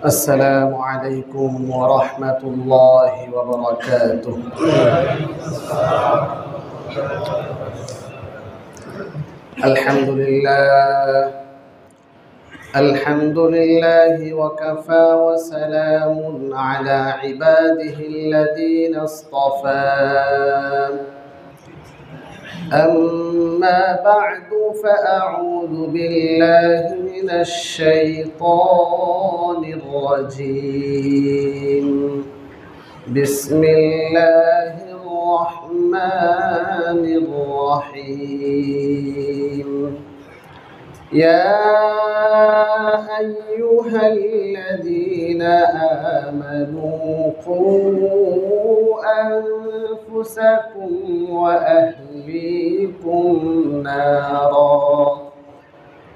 السلام عليكم ورحمة الله وبركاته. الحمد لله وكفى وسلام على عباده الذين اصطفى. أما بعد فأعوذ بالله من الشيطان الرجيم. بسم الله الرحمن الرحيم. يا أيها الذين آمنوا قوا أنفسكم وأهليكم نارا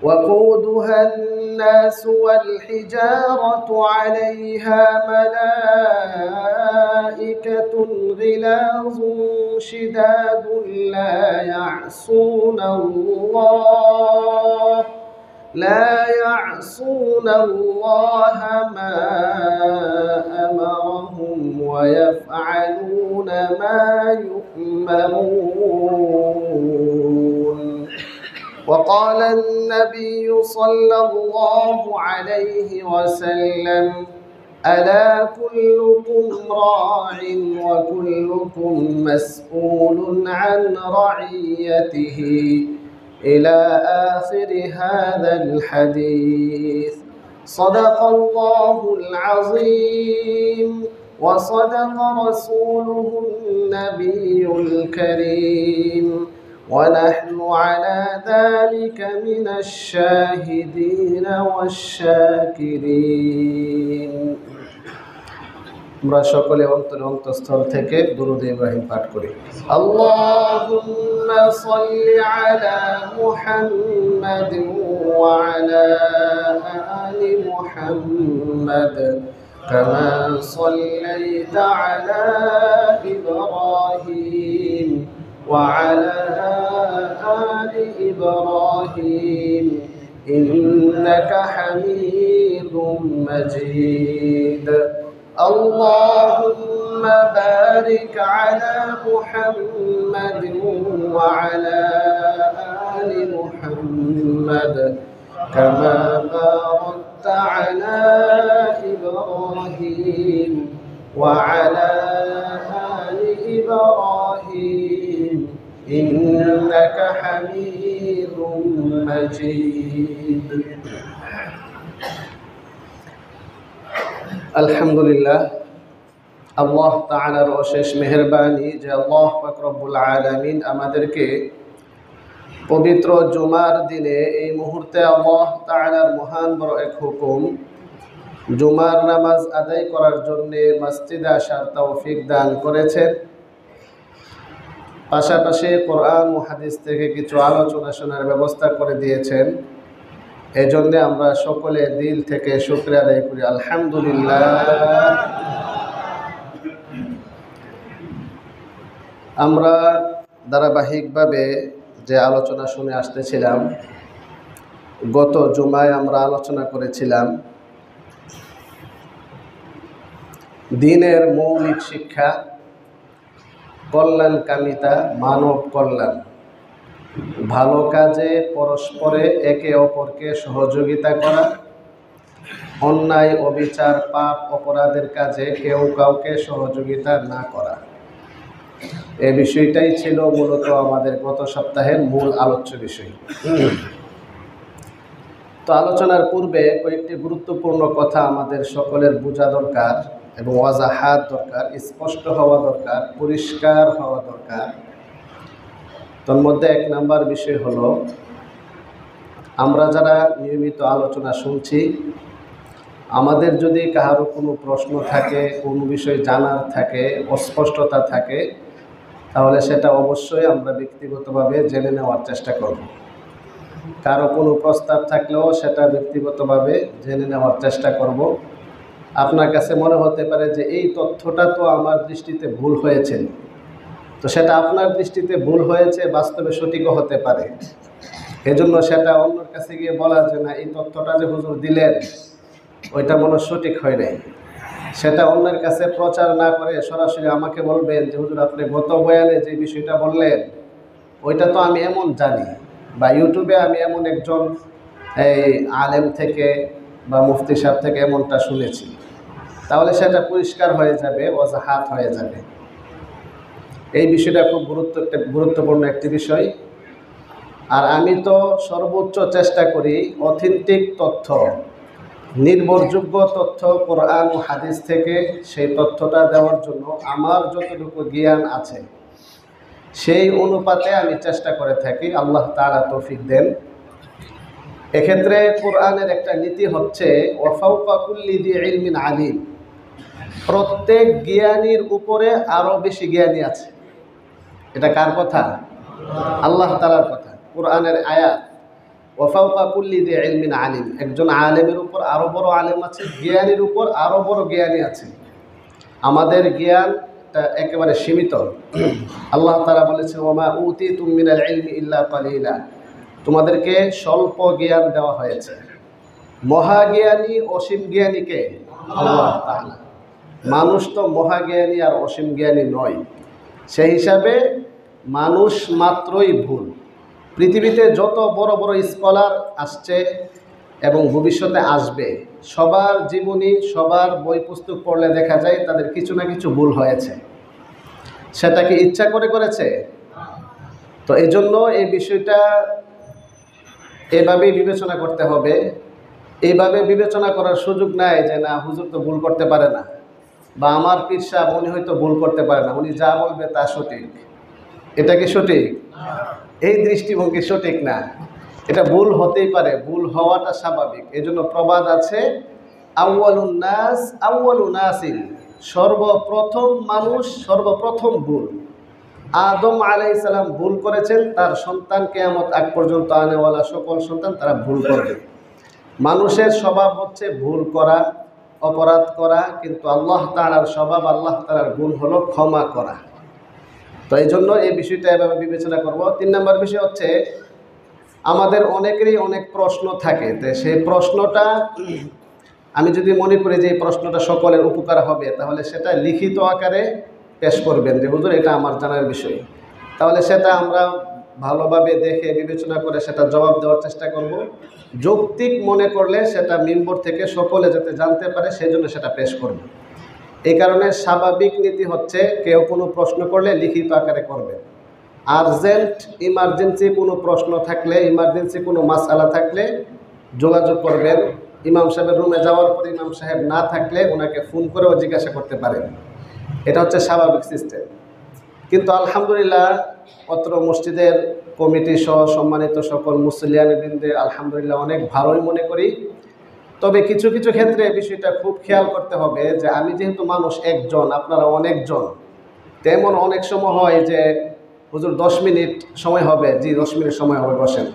وقودها الناس والحجارة عليها ملائكة غلاظ شداد لا يعصون الله ما أمرهم ويفعلون ما يؤمرون. وقال النبي صلى الله عليه وسلم: ألا كلكم راع وكلكم مسؤول عن رعيته، إلى آخر هذا الحديث. صدق الله العظيم وصدق رسوله النبي الكريم، ونحن على ذلك من الشاهدين والشاكرين। আমরা সকলে অন্তঃস্থল থেকে দুরূদ ইব্রাহিম পাঠ করি। আল্লাহুম্মা সাল্লি আলা মুহাম্মাদ ওয়া আলা আলি মুহাম্মাদ কামা সাল্লাইতা আলা ইব্রাহিম ওয়া আলা আলি ইব্রাহিম ইন্নাকা হামিদুম মাজিদ। اللهم بارك على محمد وعلى آل محمد كما باركت على إبراهيم وعلى آل إبراهيم إنك حميد مجيد। আলহামদুলিল্লাহ, আল্লাহ তাআলার অশেষ মেহেরবানি যে আল্লাহ পাক রব্বুল আলামিন আমাদেরকে পবিত্র জুমার দিনে এই মুহূর্তে আল্লাহ তাআলার মহান বড় এক হুকুম জুমার নামাজ আদায় করার জন্য মসজিদে আসার তৌফিক দান করেছেন। পাশাপাশি কোরআন ও হাদিস থেকে কিছু আলোচনা শোনার ব্যবস্থা করে দিয়েছেন। এই জন্য আমরা সকলে দিল থেকে শুকরিয়া আদায় করি, আলহামদুলিল্লাহ। আমরা ধারাবাহিকভাবে যে আলোচনা শুনে আসতেছিলাম, গত জুমায় আমরা আলোচনা করেছিলাম দ্বীনের মৌলিক শিক্ষা, কল্যাণকামিতা, মানব কল্যাণ, ভালো কাজে পরস্পরে একে অপরকে সহযোগিতা করা, অন্যায় অবিচার পাপ অপরাধের কাজে কেউ কাউকে সহযোগিতা না করা। এই বিষয়টাই ছিল মূলত আমাদের গত সপ্তাহের মূল আলোচ্য বিষয়। তো আলোচনার পূর্বে কয়েকটি গুরুত্বপূর্ণ কথা আমাদের সকলের বোঝা দরকার এবং ওয়াজাহাত দরকার, স্পষ্ট হওয়া দরকার, পরিষ্কার হওয়া দরকার। তার মধ্যে এক নাম্বার বিষয় হলো, আমরা যারা নিয়মিত আলোচনা শুনছি, আমাদের যদি কারো কোনো প্রশ্ন থাকে, কোনো বিষয় জানার থাকে, অস্পষ্টতা থাকে, তাহলে সেটা অবশ্যই আমরা ব্যক্তিগতভাবে জেনে নেওয়ার চেষ্টা করব। কারো কোনো প্রস্তাব থাকলেও সেটা ব্যক্তিগতভাবে জেনে নেওয়ার চেষ্টা করব। আপনার কাছে মনে হতে পারে যে এই তথ্যটা তো আমার দৃষ্টিতে ভুল হয়েছে, তো সেটা আপনার দৃষ্টিতে ভুল হয়েছে, বাস্তবে সঠিকও হতে পারে। এজন্য সেটা অন্যের কাছে গিয়ে বলা যে না এই তথ্যটা যে হুজুর দিলেন ওইটা মনে সঠিক হয় নাই, সেটা অন্যের কাছে প্রচার না করে সরাসরি আমাকে বলবেন যে হুজুর আপনি গত বয়ানে যে বিষয়টা বললেন ওইটা তো আমি এমন জানি, বা ইউটিউবে আমি এমন একজন এই আলেম থেকে বা মুফতি সাহেব থেকে এমনটা শুনেছি, তাহলে সেটা পরিষ্কার হয়ে যাবে, ওয়াজাহাত হয়ে যাবে। এই বিষয়টা খুব গুরুত্বপূর্ণ একটি বিষয়। আর আমি তো সর্বোচ্চ চেষ্টা করি অথেন্টিক তথ্য, নির্ভরযোগ্য তথ্য কোরআন ও হাদিস থেকে সেই তথ্যটা দেওয়ার জন্য আমার যতটুকু জ্ঞান আছে সেই অনুপাতে আমি চেষ্টা করে থাকি। আল্লাহ তাআলা তৌফিক দেন। এক্ষেত্রে কোরআনের একটা নীতি হচ্ছে ওয়াফাউকা কুল্লি যি ইলমিন আলিম, প্রত্যেক জ্ঞানীর উপরে আরও বেশি জ্ঞানী আছে। এটা কার কথা? আল্লাহ তাআলার কথা, কোরআনের আয়াত। ওয়াফাউকা কুল্লি যি ইলমিন আলিম, একজন আলেমের উপর আরও বড় আলেম আছে, জ্ঞানীর উপর আরও বড় জ্ঞানী আছে। আমাদের জ্ঞানটা একেবারে সীমিত। আল্লাহ তাআলা বলেছেন ওমা উতিতুম মিনাল ইলমি ইল্লা কালিলা, তোমাদেরকে স্বল্প জ্ঞান দেওয়া হয়েছে। মহাজ্ঞানী অসীম জ্ঞানীকে আল্লাহ তাআলা, মানুষ তো মহাজ্ঞানী আর অসীম জ্ঞানী নয়। সেই হিসাবে মানুষ মাত্রই ভুল। পৃথিবীতে যত বড় বড় স্কলার আসছে এবং ভবিষ্যতে আসবে, সবার জীবনী, সবার বই পুস্তক পড়লে দেখা যায় তাদের কিছু না কিছু ভুল হয়েছে। সেটা কি ইচ্ছা করে করেছে? তো এই জন্য এই বিষয়টা এভাবেই বিবেচনা করতে হবে। এইভাবে বিবেচনা করার সুযোগ নাই যে না হুজুর তো ভুল করতে পারে না, বা আমার পীর সাহেব উনি হয়তো ভুল করতে পারে না, উনি যা বলবে তা সঠিক। এটা কি সঠিক? এই দৃষ্টিভঙ্গি সঠিক না। এটা ভুল হতেই পারে, ভুল হওয়াটা স্বাভাবিক। এই জন্য প্রবাদ আছে আউয়ালুন নাস আউয়ালু নাসিন, সর্বপ্রথম মানুষ সর্বপ্রথম ভুল। আদম আলাইহিস সালাম ভুল করেছেন, তার সন্তান কিয়ামত আগ পর্যন্ত আনেওয়ালা সকল সন্তান তারা ভুল করবে। মানুষের স্বভাব হচ্ছে ভুল করা, অপরাধ করা, কিন্তু আল্লাহ তাআলার স্বভাব, আল্লাহ তাআলার গুণ হলো ক্ষমা করা। তো এই জন্য এই বিষয়টা এভাবে বিবেচনা করব। 3 নম্বর বিষয় হচ্ছে আমাদের অনেকেরই অনেক প্রশ্ন থাকে, তো সেই প্রশ্নটা আমি যদি মনে করি যে এই প্রশ্নটা সকলের উপকার হবে, তাহলে সেটা লিখিত আকারে পেশ করবেন যে হুজুর এটা আমার জানার বিষয়। তাহলে সেটা আমরা ভালোভাবে দেখে বিবেচনা করে সেটা জবাব দেওয়ার চেষ্টা করব। যৌক্তিক মনে করলে সেটা মিম্বর থেকে সকলে যাতে জানতে পারে সেই জন্য সেটা পেশ করব। এই কারণে স্বাভাবিক নীতি হচ্ছে কেউ কোনো প্রশ্ন করলে লিখিত আকারে করবেন। আর্জেন্ট ইমার্জেন্সি কোনো প্রশ্ন থাকলে, ইমার্জেন্সি কোনো মাসআলা থাকলে যোগাযোগ করবেন। ইমাম সাহেবের রুমে যাওয়ার পরে ইমাম সাহেব না থাকলে ওনাকে ফোন করেও জিজ্ঞাসা করতে পারেন। এটা হচ্ছে স্বাভাবিক সিস্টেম। কিন্তু আলহামদুলিল্লাহ অত্র মসজিদের কমিটি সহ সম্মানিত সকল মুসল্লিয়ানবৃন্দে আলহামদুলিল্লাহ অনেক ভালোই মনে করি। তবে কিছু কিছু ক্ষেত্রে বিষয়টা খুব খেয়াল করতে হবে যে আমি যেহেতু মানুষ একজন, আপনারা অনেকজন, তেমন অনেক সময় হয় যে হুজুর 10 মিনিট সময় হবে, জি 10 মিনিট সময় হবে, বসেন।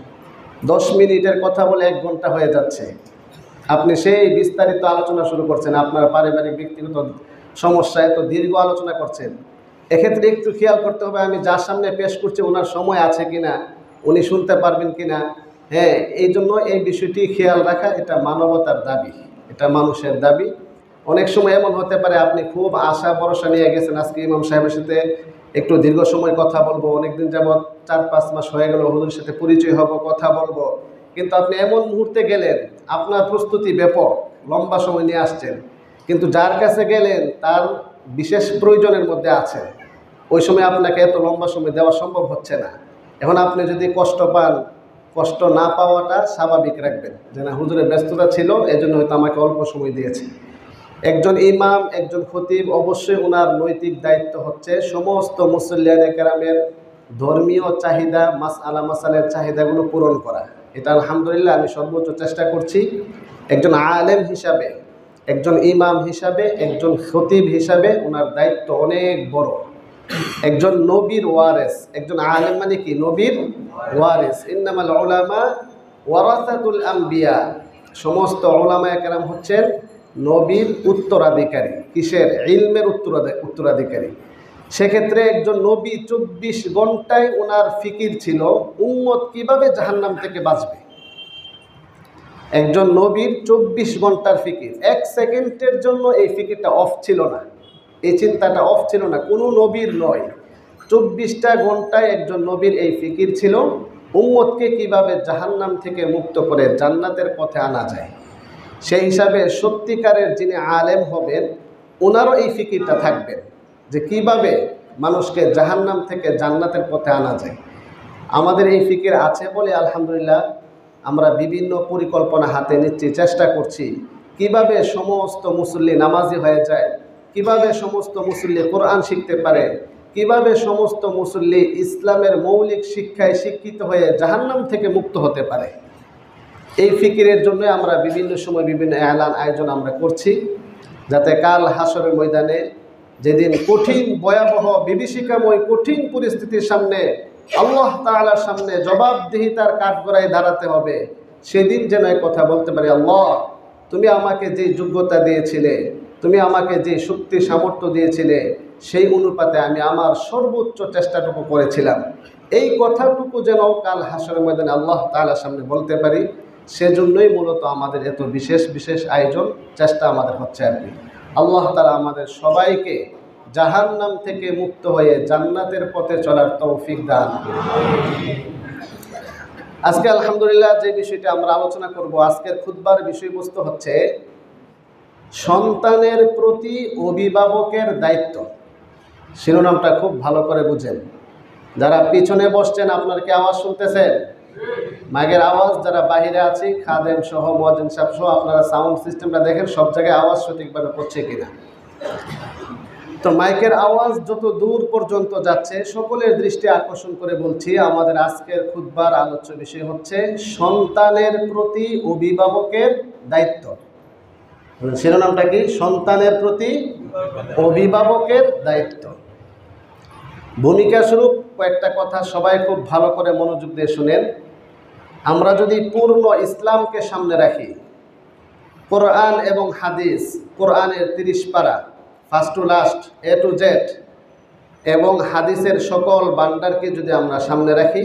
10 মিনিটের কথা বলে 1 ঘন্টা হয়ে যাচ্ছে। আপনি সেই বিস্তারিত আলোচনা শুরু করছেন, আপনার পারিবারিক ব্যক্তিগত সমস্যা, এত দীর্ঘ আলোচনা করছেন। এক্ষেত্রে একটু খেয়াল করতে হবে আমি যার সামনে পেশ করছি ওনার সময় আছে কিনা, উনি শুনতে পারবেন কিনা। হ্যাঁ, এই জন্য এই বিষয়টি খেয়াল রাখা এটা মানবতার দাবি, এটা মানুষের দাবি। অনেক সময় এমন হতে পারে আপনি খুব আশা ভরসা নিয়ে গেছেন আজকে ইমাম সাহেবের সাথে একটু দীর্ঘ সময় কথা বলবো, অনেকদিন যাবৎ 4-5 মাস হয়ে গেল হুজুরের সাথে পরিচয় হবো, কথা বলবো, কিন্তু আপনি এমন মুহূর্তে গেলেন আপনার প্রস্তুতি ব্যাপক, লম্বা সময় নিয়ে আসছেন, কিন্তু যার কাছে গেলেন তার বিশেষ প্রয়োজনের মধ্যে আছে, ওই সময় আপনাকে এত লম্বা সময় দেওয়া সম্ভব হচ্ছে না। এখন আপনি যদি কষ্ট পান, কষ্ট না পাওয়াটা স্বাভাবিক রাখবেন যে না হুজুরের ব্যস্ততা ছিল এজন্য হয়তো আমাকে অল্প সময় দিয়েছে। একজন ইমাম, একজন খতিব অবশ্যই ওনার নৈতিক দায়িত্ব হচ্ছে সমস্ত মুসল্লিয়ানে কেরামের ধর্মীয় চাহিদা, মাসালের চাহিদাগুলো পূরণ করা। এটা আলহামদুলিল্লাহ আমি সর্বোচ্চ চেষ্টা করছি। একজন আলেম হিসাবে, একজন ইমাম হিসাবে, একজন খতিব হিসাবে ওনার দায়িত্ব অনেক বড়। একজন নবীর ওয়ারিস, একজন আলেম মানে কি? নবীর ওয়ারিস। ইন্নামাল উলামা ওয়ারাসাতুল আম্বিয়া, সমস্ত উলামায়ে কেরাম হচ্ছেন নবীর উত্তরাধিকারী। কিসের? ইলমের উত্তরাধিকারী। সেক্ষেত্রে একজন নবী 24 ঘন্টায় ওনার ফিকির ছিল উম্মত কিভাবে জাহান্নাম থেকে বাঁচবে। একজন নবীর 24 ঘন্টার ফিকির, 1 সেকেন্ডের জন্য এই ফিকিরটা অফ ছিল না, এই চিন্তাটা অফ ছিল না, কোনো নবীর নয়। 24টা ঘন্টায় একজন নবীর এই ফিকির ছিল উম্মতকে কিভাবে জাহান্নাম থেকে মুক্ত করে জান্নাতের পথে আনা যায়। সেই হিসাবে সত্যিকারের যিনি আলেম হবেন ওনারও এই ফিকিরটা থাকবেন যে কিভাবে মানুষকে জাহান্নাম থেকে জান্নাতের পথে আনা যায়। আমাদের এই ফিকির আছে বলে আলহামদুলিল্লাহ আমরা বিভিন্ন পরিকল্পনা হাতে নিচ্ছি, চেষ্টা করছি কিভাবে সমস্ত মুসল্লি নামাজি হয়ে যায়, কিভাবে সমস্ত মুসল্লি কোরআন শিখতে পারে, কিভাবে সমস্ত মুসল্লি ইসলামের মৌলিক শিক্ষায় শিক্ষিত হয়ে জাহান্নাম থেকে মুক্ত হতে পারে। এই ফিকিরের জন্য আমরা বিভিন্ন সময় বিভিন্ন এলান আয়োজন আমরা করছি, যাতে কাল হাসরের ময়দানে যেদিন কঠিন ভয়াবহ বিভীষিকাময় কঠিন পরিস্থিতির সামনে আল্লাহ তাআলার সামনে জবাবদিহিতার কাঠগড়ায় দাঁড়াতে হবে, সেদিন যেন এক কথা বলতে পারি, আল্লাহ তুমি আমাকে যে যোগ্যতা দিয়েছিলে, তুমি আমাকে যে শক্তি সামর্থ্য দিয়েছিলে, সেই অনুপাতে আমি আমার সর্বোচ্চ চেষ্টাটুকু করেছিলাম। এই কথাটুকু যেন কাল হাসরের ময়দানে আল্লাহ তাআলার সামনে বলতে পারি, সেজন্যই মূলত আমাদের এত বিশেষ বিশেষ আয়োজন, চেষ্টা আমাদের হচ্ছে আর কি। আল্লাহ তাআলা আমাদের সবাইকে জাহান্নাম থেকে মুক্ত হয়ে জান্নাতের পথে চলার তৌফিক দান করুন। আজকে আলহামদুলিল্লাহ যে বিষয়টা আমরা আলোচনা করব, আজকের খুতবার বিষয়বস্তু হচ্ছে সন্তানের প্রতি অভিভাবকের দায়িত্ব। শিরোনামটা খুব ভালো করে বুঝেন। যারা পিছনে বসছেন আপনার কি আওয়াজ শুনতেছেন? মাইকের আওয়াজ, যারা বাহিরে আছি খাদেম সহ মুয়াজ্জিন সাহেব সহ আপনারা সাউন্ড সিস্টেমটা দেখেন সব জায়গায় আওয়াজ সঠিকভাবে পড়ছে কিনা। তো মাইকের আওয়াজ যত দূর পর্যন্ত যাচ্ছে সকলের দৃষ্টি আকর্ষণ করে বলছি, আমাদের আজকের খুতবার আলোচ্য বিষয় হচ্ছে সন্তানের প্রতি অভিভাবকের দায়িত্ব। শিরোনামটা কি? সন্তানের প্রতি অভিভাবকের দায়িত্ব। ভূমিকা স্বরূপ কয়েকটা কথা সবাই খুব ভালো করে মনোযোগ দিয়ে শুনেন। আমরা যদি পূর্ণ ইসলামকে সামনে রাখি, কোরআন এবং হাদিস, কোরআনের 30 পারা first to last A to Z এবং হাদিসের সকল ভান্ডারকে যদি আমরা সামনে রাখি,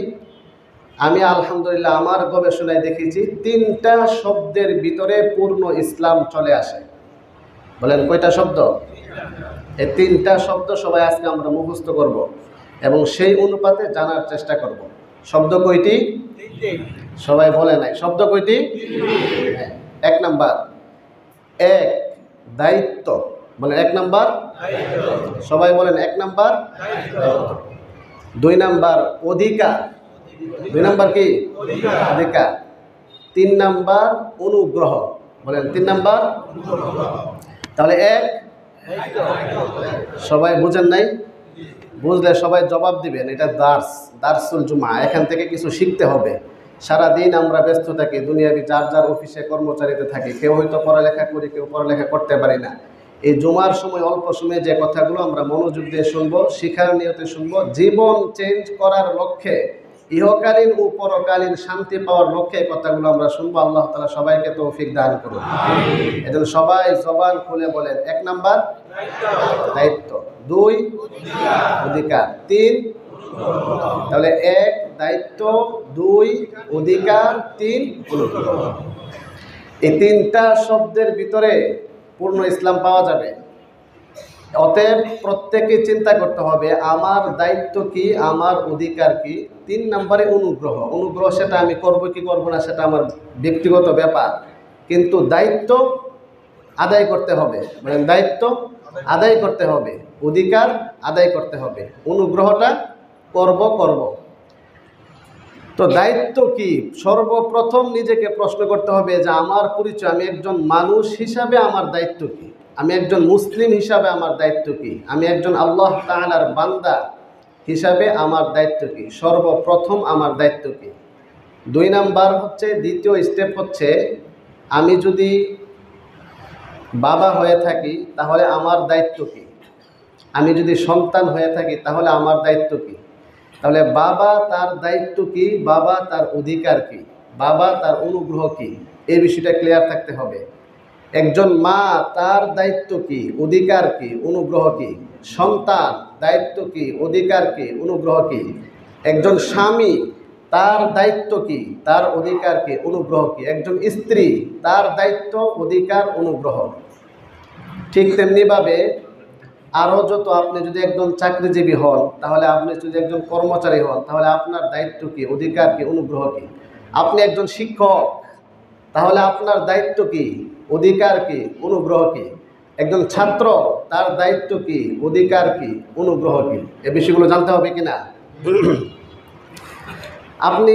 আমি আলহামদুলিল্লাহ আমার গবেষণায় দেখেছি 3টা শব্দের ভিতরে পূর্ণ ইসলাম চলে আসে। বলেন কয়টা শব্দ? এই 3টা শব্দ সবাই আজকে আমরা মুখস্থ করব এবং সেই অনুপাতে জানার চেষ্টা করব। শব্দ কয়টি? সবাই বলে নাই শব্দ কয়টি? 1 নাম্বার এক, দায়িত্ব। বলেন 1 নাম্বার সবাই বলেন 1 নাম্বার 2 নাম্বার অধিকার। 2 নাম্বার কি? অধিকার। 3 নাম্বার অনুগ্রহ। বলেন 3 নাম্বার। তাহলে 1 সবাই বুঝেন নাই? বুঝলে সবাই জবাব দিবেন। এটা দারসুল জুমা, এখান থেকে কিছু শিখতে হবে। সারাদিন আমরা ব্যস্ত থাকি, দুনিয়াবি যার যার অফিসে কর্মচারীতে থাকি, কেউ হয়তো পড়ালেখা করি, কেউ পড়ালেখা করতে পারি না। এই জুমার সময় অল্প সময়ে যে কথাগুলো আমরা মনোযোগ দিয়ে শুনবো, শিখার নিয়তে শুনবো, জীবন চেঞ্জ করার লক্ষ্যে, ইহকালীন ও পরকালীন শান্তি পাওয়ার লক্ষ্যে এই কথাগুলো আমরা শুনবো। আল্লাহ তাআলা সবাইকে তৌফিক দান করুন। এজন্য সবাই জবান খুলে বলেন 1 নাম্বার দায়িত্ব, 2 অধিকার, 3 তাহলে 1 দায়িত্ব, 2 অধিকার, 3 অনুগ্রহ। এই 3টা শব্দের ভিতরে পূর্ণ ইসলাম পাওয়া যাবে। অতএব প্রত্যেকে চিন্তা করতে হবে আমার দায়িত্ব কি, আমার অধিকার কি। 3 নম্বরে অনুগ্রহ। অনুগ্রহ সেটা আমি করব কি করব না সেটা আমার ব্যক্তিগত ব্যাপার, কিন্তু দায়িত্ব আদায় করতে হবে। মানে দায়িত্ব আদায় করতে হবে, অধিকার আদায় করতে হবে, অনুগ্রহটা করব। তো দায়িত্ব কি? সর্বপ্রথম নিজেকে প্রশ্ন করতে হবে যে আমার পরিচয়, আমি একজন মানুষ হিসাবে আমার দায়িত্ব কি, আমি একজন মুসলিম হিসাবে আমার দায়িত্ব কি, আমি একজন আল্লাহ তাআলার বান্দা হিসাবে আমার দায়িত্ব কি। সর্বপ্রথম আমার দায়িত্ব কি। 2 নাম্বার হচ্ছে, দ্বিতীয় স্টেপ হচ্ছে, আমি যদি বাবা হয়ে থাকি তাহলে আমার দায়িত্ব কি, আমি যদি সন্তান হয়ে থাকি তাহলে আমার দায়িত্ব কি। তাহলে বাবা তার দায়িত্ব কি, বাবা তার অধিকার কি, বাবা তার অনুগ্রহ কি, এই বিষয়টা ক্লিয়ার থাকতে হবে। একজন মা তার দায়িত্ব কি, অধিকার কি, অনুগ্রহ কি, সন্তান দায়িত্ব কি, অধিকার কি, অনুগ্রহ কি? একজন স্বামী তার দায়িত্ব কি, তার অধিকার কি, অনুগ্রহ কি? একজন স্ত্রী তার দায়িত্ব, অধিকার, অনুগ্রহ। ঠিক তেমনিভাবে আরও যত, আপনি যদি একজন চাকরিজীবী হন, তাহলে আপনি যদি একজন কর্মচারী হন, তাহলে আপনার দায়িত্ব কি, অধিকার কি, অনুগ্রহ কি? আপনি একজন শিক্ষক, তাহলে আপনার দায়িত্ব কি, অধিকার কি, অনুগ্রহ কি? একজন ছাত্র, তার দায়িত্ব কি, অধিকার কি, অনুগ্রহ কি? এই বিষয়গুলো জানতে হবে কিনা? আপনি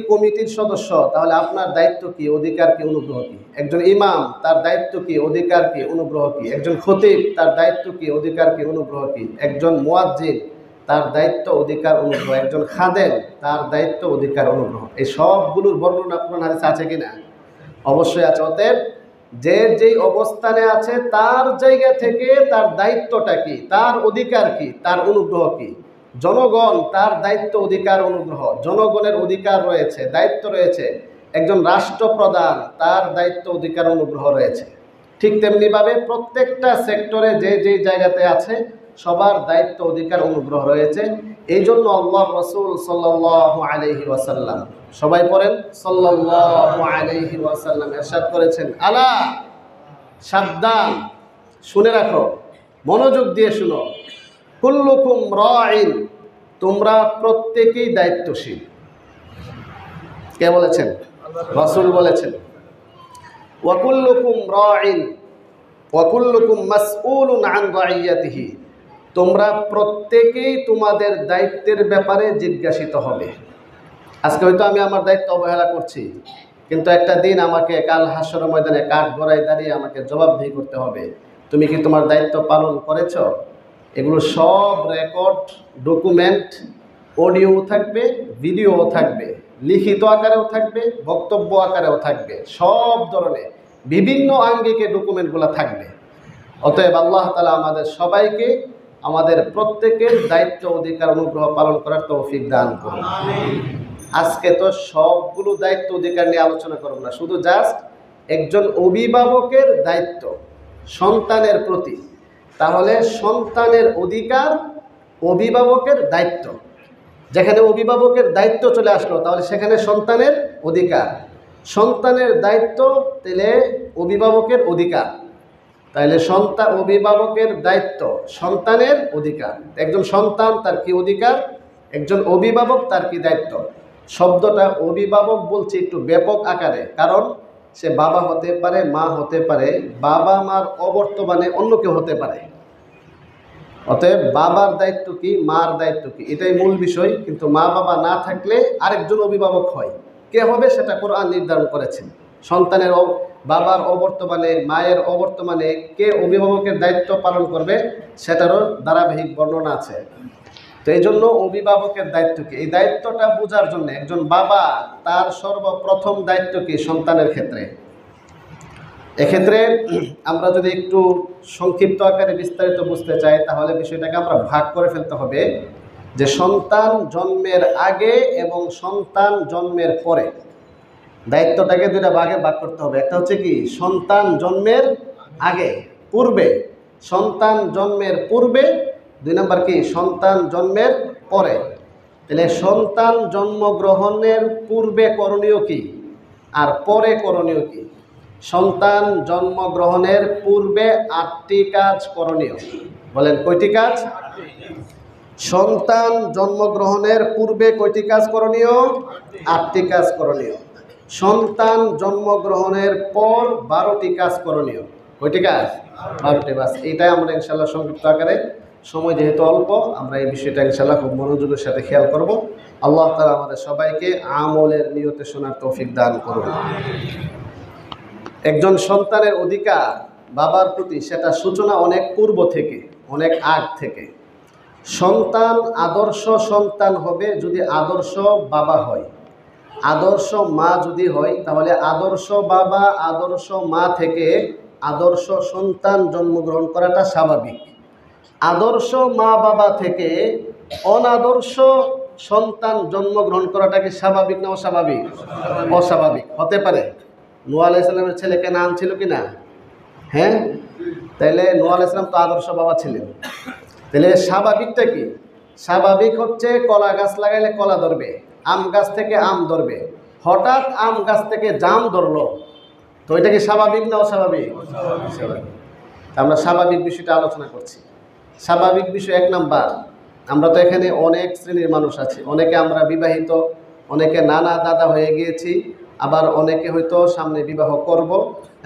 কমিটির সদস্য, তাহলে আপনার দায়িত্ব কি, অধিকার কি, অনুগ্রহ কি? একজন ইমাম, তার দায়িত্ব কি, অধিকার কি, অনুগ্রহ কি? একজন খতিব, তার দায়িত্ব কি, অধিকার কি, অনুগ্রহ কি? একজন মুয়াজ্জিন, তার দায়িত্ব, অধিকার, অনুগ্রহ। একজন খাদেম, তার দায়িত্ব, অধিকার, অনুগ্রহ। এই সবগুলোর বর্ণনা কোরআন হাদিসে আছে কিনা? অবশ্যই আছে। অতএব যে যেই অবস্থানে আছে তার জায়গা থেকে তার দায়িত্বটা কি, তার অধিকার কি, তার অনুগ্রহ কি? জনগণ, তার দায়িত্ব, অধিকার, অনুগ্রহ। জনগণের অধিকার রয়েছে, দায়িত্ব রয়েছে। একজন রাষ্ট্রপ্রধান, তার দায়িত্ব, অধিকার, অনুগ্রহ রয়েছে। ঠিক তেমনিভাবে প্রত্যেকটা সেক্টরে যে যেই জায়গাতে আছে সবার দায়িত্ব, অধিকার, অনুগ্রহ রয়েছে। এই জন্য আল্লাহ রাসূল সাল্লাল্লাহু আলাইহি ওয়াসাল্লাম, সবাই পড়েন, সাল্লাল্লাহু আলাইহি ওয়াসাল্লাম ইরশাদ করেছেন, আলা, সাবধান, শুনে রাখো, মনোযোগ দিয়ে শুনো, কুল্লুকুম রাইন, তোমরা প্রত্যেকেই দায়িত্বশীল। কে বলেছেন? রাসূল বলেছেন। ওয়া কুল্লুকুম রাইন ওয়া কুল্লুকুম মাসউলুন আন রাইয়াতিহি, তোমরা প্রত্যেকেই তোমাদের দায়িত্বের ব্যাপারে জিজ্ঞাসিত হবে। আজকে হয়তো আমি আমার দায়িত্ব অবহেলা করছি, কিন্তু একটা দিন আমাকে কাল হাসর ময়দানে কাঠ গড়ায় দাঁড়িয়ে আমাকে জবাবদিহি করতে হবে। তুমি কি তোমার দায়িত্ব পালন করেছ? এগুলো সব রেকর্ড, ডকুমেন্ট, অডিও থাকবে, ভিডিও থাকবে, লিখিত আকারেও থাকবে, বক্তব্য আকারেও থাকবে, সব ধরনের বিভিন্ন আঙ্গিকে ডকুমেন্টগুলো থাকবে। অতএব আল্লাহ তাআলা আমাদের সবাইকে, আমাদের প্রত্যেকের দায়িত্ব, অধিকার, অনুগ্রহ পালন করার তৌফিক দান করুন। আজকে তো সবগুলো দায়িত্ব, অধিকার নিয়ে আলোচনা করব না, শুধু জাস্ট একজন অভিভাবকের দায়িত্ব সন্তানের প্রতি। তাহলে সন্তানের অধিকার, অভিভাবকের দায়িত্ব। যেখানে অভিভাবকের দায়িত্ব চলে আসলো, তাহলে সেখানে সন্তানের অধিকার। সন্তানের দায়িত্ব, তাহলে অভিভাবকের অধিকার। তাহলে অভিভাবকের দায়িত্ব, সন্তানের অধিকার। একজন সন্তান, তার কি অধিকার? একজন অভিভাবক, তার কি দায়িত্ব? শব্দটা অভিভাবক বলছি একটু ব্যাপক আকারে, কারণ সে বাবা হতে পারে, মা হতে পারে, বাবা মার অবর্তমানে অন্য কেউ হতে পারে। অতএব বাবার দায়িত্ব কি, মার দায়িত্ব কি, এটাই মূল বিষয়। কিন্তু মা বাবা না থাকলে আরেকজন অভিভাবক হয়। কে হবে সেটা কোরআন নির্ধারণ করেছেন। সন্তানের বাবার অবর্তমানে, মায়ের অবর্তমানে কে অভিভাবকের দায়িত্ব পালন করবে সেটারও ধারাবাহিক বর্ণনা আছে। তো এই জন্য অভিভাবকের দায়িত্ব কি, এই দায়িত্বটা বোঝার জন্য একজন বাবা, তার সর্বপ্রথম দায়িত্ব কি সন্তানের ক্ষেত্রে। এক্ষেত্রে আমরা যদি একটু সংক্ষিপ্ত আকারে বিস্তারিত বুঝতে চাই, তাহলে বিষয়টাকে আমরা ভাগ করে ফেলতে হবে যে সন্তান জন্মের আগে এবং সন্তান জন্মের পরে। দায়িত্বটাকে দুইটা ভাগে ভাগ করতে হবে। একটা হচ্ছে কি সন্তান জন্মের আগে, পূর্বে, সন্তান জন্মের পূর্বে। দুই নাম্বার কি সন্তান জন্মের পরে। তাহলে সন্তান জন্মগ্রহণের পূর্বে করণীয় কি আর পরে করণীয় কি? সন্তান জন্মগ্রহণের পূর্বে 8টি কাজ করণীয়। বলেন কয়টি কাজ? সন্তান জন্মগ্রহণের পূর্বে কয়টি কাজ করণীয়? 8টি কাজ করণীয়। সন্তান জন্মগ্রহণের পর 12টি কাজ করণীয়। কয়টি কাজ? 12টি। বাস এইটাই আমরা ইনশাআল্লাহ সংক্ষিপ্ত আকারে, সময় যেহেতু অল্প, আমরা এই বিষয়টা ইনশাআল্লাহ খুব মনোযোগের সাথে খেয়াল করব। আল্লাহ তাআলা আমাদের সবাইকে আমলের নিয়তে শোনার তৌফিক দান করুন। একজন সন্তানের অধিকার বাবার প্রতি, সেটা সূচনা অনেক পূর্ব থেকে, অনেক আগ থেকে। সন্তান আদর্শ সন্তান হবে যদি আদর্শ বাবা হয়। আদর্শ মা যদি হয়, তাহলে আদর্শ বাবা, আদর্শ মা থেকে আদর্শ সন্তান জন্মগ্রহণ করাটা স্বাভাবিক। আদর্শ মা বাবা থেকে অনাদর্শ সন্তান জন্মগ্রহণ করাটা কি স্বাভাবিক না অস্বাভাবিক? অস্বাভাবিক হতে পারে। নূহ আলাইহিস সালামের ছেলে কেনান ছিল কি না? হ্যাঁ, তাইলে নূহ আলাইহিস সালাম তো আদর্শ বাবা ছিলেন। তাহলে স্বাভাবিকটা কি? স্বাভাবিক হচ্ছে কলা গাছ লাগাইলে কলা ধরবে, আম গাছ থেকে আম ধরবে। হঠাৎ আম গাছ থেকে জাম ধরলো, তো এটা কি স্বাভাবিক না অস্বাভাবিক? স্বাভাবিক। আমরা স্বাভাবিক বিষয়টা আলোচনা করছি। স্বাভাবিক বিষয় 1 নাম্বার, আমরা তো এখানে অনেক শ্রেণীর মানুষ আছি। অনেকে আমরা বিবাহিত, অনেকে নানা দাদা হয়ে গিয়েছি, আবার অনেকে হয়তো সামনে বিবাহ করব,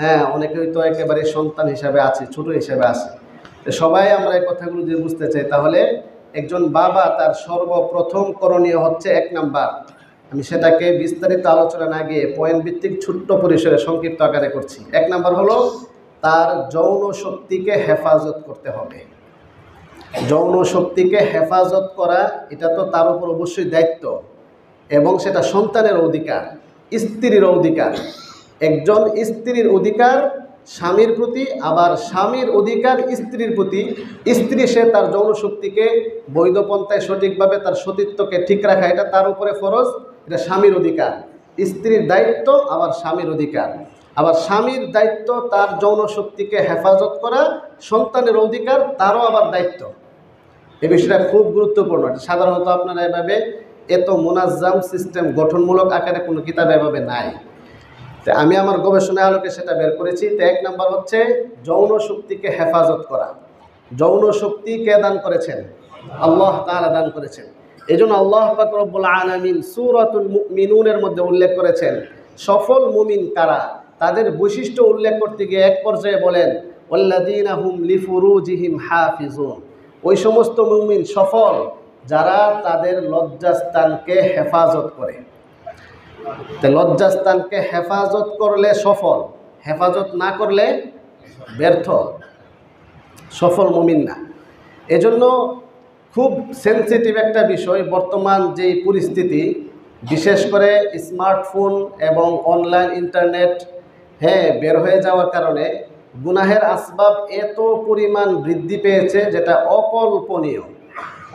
হ্যাঁ, অনেকে হয়তো একেবারে সন্তান হিসাবে আছে, ছোট হিসাবে আছে। তো সবাই আমরা এই কথাগুলো যদি বুঝতে চাই, তাহলে একজন বাবা তার সর্বপ্রথম করণীয় হচ্ছে 1 নাম্বার, আমি সেটাকে বিস্তারিত আলোচনা না গিয়ে পয়েন্ট ভিত্তিক ছোট্ট পরিসরে সংক্ষিপ্ত আকারে করছি। 1 নাম্বার হলো তার যৌন শক্তিকে হেফাজত করতে হবে। যৌন শক্তিকে হেফাজত করা এটা তো তার উপর অবশ্যই দায়িত্ব, এবং সেটা সন্তানের অধিকার, স্ত্রীর অধিকার। একজন স্ত্রীর অধিকার স্বামীর প্রতি, আবার স্বামীর অধিকার স্ত্রীর প্রতি। স্ত্রী সে তার যৌন শক্তিকে বৈধ পন্থায় সঠিকভাবে তার সতীত্বকে ঠিক রাখা, এটা তার উপরে ফরজ, এটা স্বামীর অধিকার। স্ত্রীর দায়িত্ব আবার স্বামীর অধিকার। আবার স্বামীর দায়িত্ব তার যৌন শক্তিকে হেফাজত করা, সন্তানের অধিকার তারও আবার দায়িত্ব। এই বিষয়টা খুব গুরুত্বপূর্ণ। সাধারণত আপনারা এভাবে এত মোনাজ্জাম সিস্টেম গঠনমূলক আকারে কোনো কিতাব এভাবে নাই। তো আমি আমার গবেষণার আলোকে সেটা বের করেছি। তো 1 নাম্বার হচ্ছে যৌন শক্তিকে হেফাজত করা। যৌন শক্তি কে দান করেছেন? আল্লাহ তাআলা দান করেছেন। এই জন্য আল্লাহ পাক রব্বুল আলামিন সূরাতুল মুমিনুনের মধ্যে উল্লেখ করেছেন সফল মুমিন কারা, তাদের বৈশিষ্ট্য উল্লেখ করতে গিয়ে এক পর্যায়ে বলেন ওয়াল্লাযীনা হুম লিফুরুজিহিম হাফিজুন। ওই সমস্ত মুমিন সফল যারা তাদের লজ্জাস্থানকে হেফাজত করে। তো লজ্জাস্থানকে হেফাজত করলে সফল, হেফাজত না করলে ব্যর্থ, সফল মুমিন না। এজন্য খুব সেনসিটিভ একটা বিষয় বর্তমান যেই পরিস্থিতি, বিশেষ করে স্মার্টফোন এবং অনলাইন ইন্টারনেট বের হয়ে যাওয়ার কারণে গুনাহের আসবাব এত পরিমাণ বৃদ্ধি পেয়েছে যেটা অকল্পনীয়।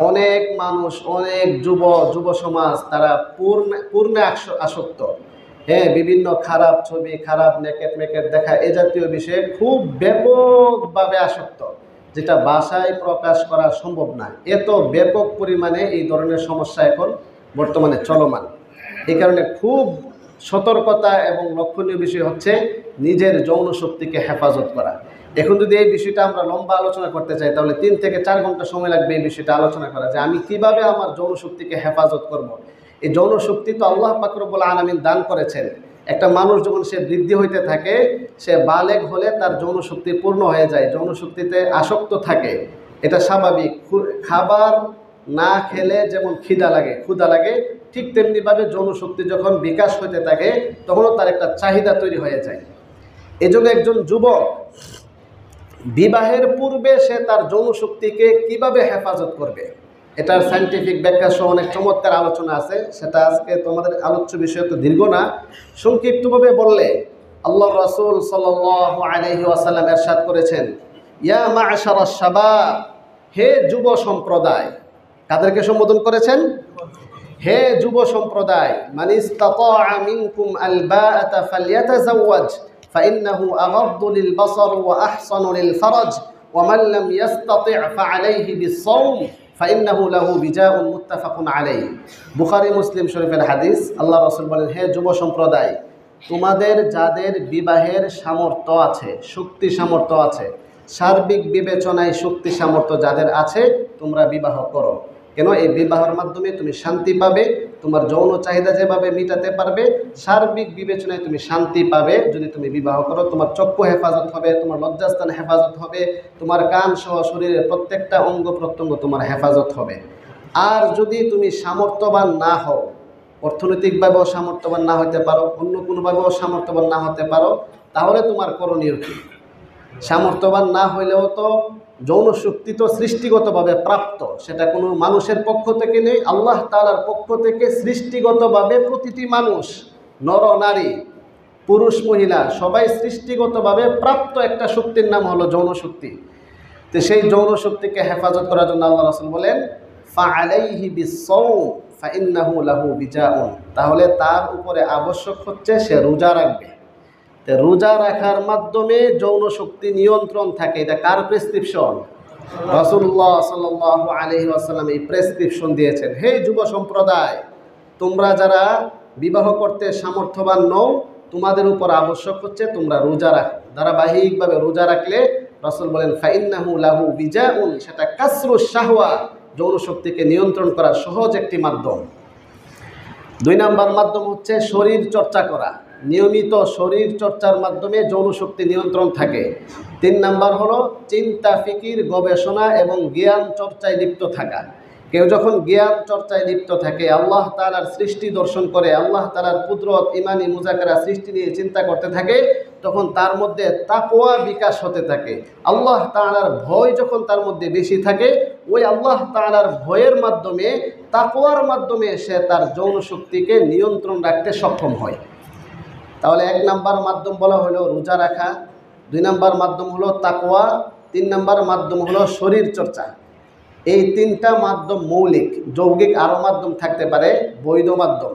অনেক মানুষ, অনেক যুব সমাজ তারা পূর্ণে আসক্ত। বিভিন্ন খারাপ ছবি, খারাপ নেকেট মেকেট দেখা, এ জাতীয় বিষয়ে খুব ব্যাপকভাবে আসক্ত, যেটা ভাষায় প্রকাশ করা সম্ভব না। এত ব্যাপক পরিমাণে এই ধরনের সমস্যা এখন বর্তমানে চলমান। এই কারণে খুব সতর্কতা এবং লক্ষণীয় বিষয় হচ্ছে নিজের যৌন শক্তিকে হেফাজত করা। এখন যদি এই বিষয়টা আমরা লম্বা আলোচনা করতে চাই, তাহলে 3 থেকে 4 ঘন্টা সময় লাগবে এই বিষয়টা আলোচনা করা, যে আমি কিভাবে আমার যৌন শক্তিকে হেফাজত করব। এই যৌন শক্তি তো আল্লাহ পাক রব্বুল আলামিন দান করেছেন। একটা মানুষ যখন সে বৃদ্ধি হইতে থাকে, সে বালেগ হলে তার যৌন শক্তি পূর্ণ হয়ে যায়, যৌন শক্তিতে আসক্ত থাকে, এটা স্বাভাবিক। খাবার না খেলে যেমন ক্ষুধা লাগে, ঠিক তেমনিভাবে যৌন শক্তি যখন বিকাশ হইতে থাকে তখনও তার একটা চাহিদা তৈরি হয়ে যায়। এজন্য একজন যুবক বিবাহের পূর্বে সে তার যৌন শক্তিকে কিভাবে হেফাজত করবে, এটার সায়েন্টিফিক ব্যাখ্যা সহ অনেক চমৎকার আলোচনা আছে। সেটা আজকে তোমাদের আলোচ্য বিষয় তো দীর্ঘ না, সংক্ষিপ্তভাবে বললে আল্লাহ রাসূল সাল্লাল্লাহু আলাইহি ওয়াসাল্লাম ইরশাদ করেছেন, ইয়া মা'শারাশ শাবাব, হে যুব সম্প্রদায়। কাদেরকে সম্বোধন করেছেন? হে যুব সম্প্রদায়, মান ইসতাতাআ মিনকুম আল বাআতা ফালইয়াতাযাওয়াজ ফাইন্নাহু আগাদ্দু লিল বাসার ওয়া আহসানু লিল ফারাজ ওয়া মান লাম ইসতাতি' ফাআলাইহি বিস-সাওম ফাইন্নাহু লাহু বিজাউন মুত্তাফাকুন আলাইহি। বুখারী মুসলিম শরীফের হাদিস। আল্লাহ রাসূল বলেন, হে যুব সম্প্রদায়, তোমাদের যাদের বিবাহের সামর্থ্য আছে, শক্তি সামর্থ্য আছে, সার্বিক বিবেচনায় শক্তি সামর্থ্য যাদের আছে, তোমরা বিবাহ করো। কেন? এই বিবাহের মাধ্যমে তুমি শান্তি পাবে, তোমার যৌন চাহিদা যেভাবে মিটাতে পারবে, সার্বিক বিবেচনায় তুমি শান্তি পাবে যদি তুমি বিবাহ করো। তোমার চক্ষু হেফাজত হবে, তোমার লজ্জাস্থান হেফাজত হবে, তোমার কান সহ শরীরের প্রত্যেকটা অঙ্গ প্রত্যঙ্গ তোমার হেফাজত হবে। আর যদি তুমি সামর্থ্যবান না হও, অর্থনৈতিকভাবেও সামর্থ্যবান না হতে পারো, অন্য কোনোভাবেও সামর্থ্যবান না হতে পারো, তাহলে তোমার করণীয় কি? সামর্থ্যবান না হইলেও তো যৌন শক্তি তো সৃষ্টিগতভাবে প্রাপ্ত, সেটা কোনো মানুষের পক্ষ থেকে নেই, আল্লাহ তাআলার পক্ষ থেকে সৃষ্টিগতভাবে প্রতিটি মানুষ, নর নারী, পুরুষ মহিলা, সবাই সৃষ্টিগতভাবে প্রাপ্ত একটা শক্তির নাম হলো যৌন শক্তি। তো সেই যৌন শক্তিকে হেফাজত করার জন্য আল্লাহ রাসূল বলেন, ফাআলাইহি বিস-সাওম ফাইন্নাহু লাহু বিজাউন, তাহলে তার উপরে আবশ্যক হচ্ছে সে রোজা রাখবে। রোজা রাখার মাধ্যমে যৌন শক্তি নিয়ন্ত্রণ থাকে। এটা কার প্রেসক্রিপশন? রাসূলুল্লাহ সাল্লাল্লাহু আলাইহি ওয়াসাল্লাম এই প্রেসক্রিপশন দিয়েছেন, হে যুব সম্প্রদায়, তোমরা যারা বিবাহ করতে সামর্থ্যবান নও, তোমাদের উপর আবশ্যক হচ্ছে তোমরা রোজা রাখো। ধারাবাহিকভাবে রোজা রাখলে রাসূল বলেন ফাইন্নাহু লাহু বিজাউন, সেটা কাসরুশ শাহওয়া, যৌন শক্তিকে নিয়ন্ত্রণ করার সহজ একটি মাধ্যম। 2 নাম্বার মাধ্যম হচ্ছে শরীর চর্চা করা। নিয়মিত শরীর চর্চার মাধ্যমে যৌন শক্তি নিয়ন্ত্রণ থাকে। 3 নাম্বার হলো চিন্তা, ফিকির, গবেষণা এবং জ্ঞান চর্চায় লিপ্ত থাকা। কেউ যখন জ্ঞান চর্চায় লিপ্ত থাকে, আল্লাহ তাআলার সৃষ্টি দর্শন করে, আল্লাহ তাআলার কুদরত, ইমানি মুজাকারা, সৃষ্টি নিয়ে চিন্তা করতে থাকে, তখন তার মধ্যে তাকওয়া বিকাশ হতে থাকে। আল্লাহ তাআলার ভয় যখন তার মধ্যে বেশি থাকে, ওই আল্লাহ তাআলার ভয়ের মাধ্যমে, তাকওয়ার মাধ্যমে সে তার যৌন শক্তিকে নিয়ন্ত্রণ রাখতে সক্ষম হয়। তাহলে 1 নাম্বার মাধ্যম বলা হলো রোজা রাখা, 2 নাম্বার মাধ্যম হলো তাকওয়া, 3 নাম্বার মাধ্যম হলো শরীর চর্চা। এই 3টা মাধ্যম মৌলিক। যৌগিক আরও মাধ্যম থাকতে পারে, বৈধ মাধ্যম।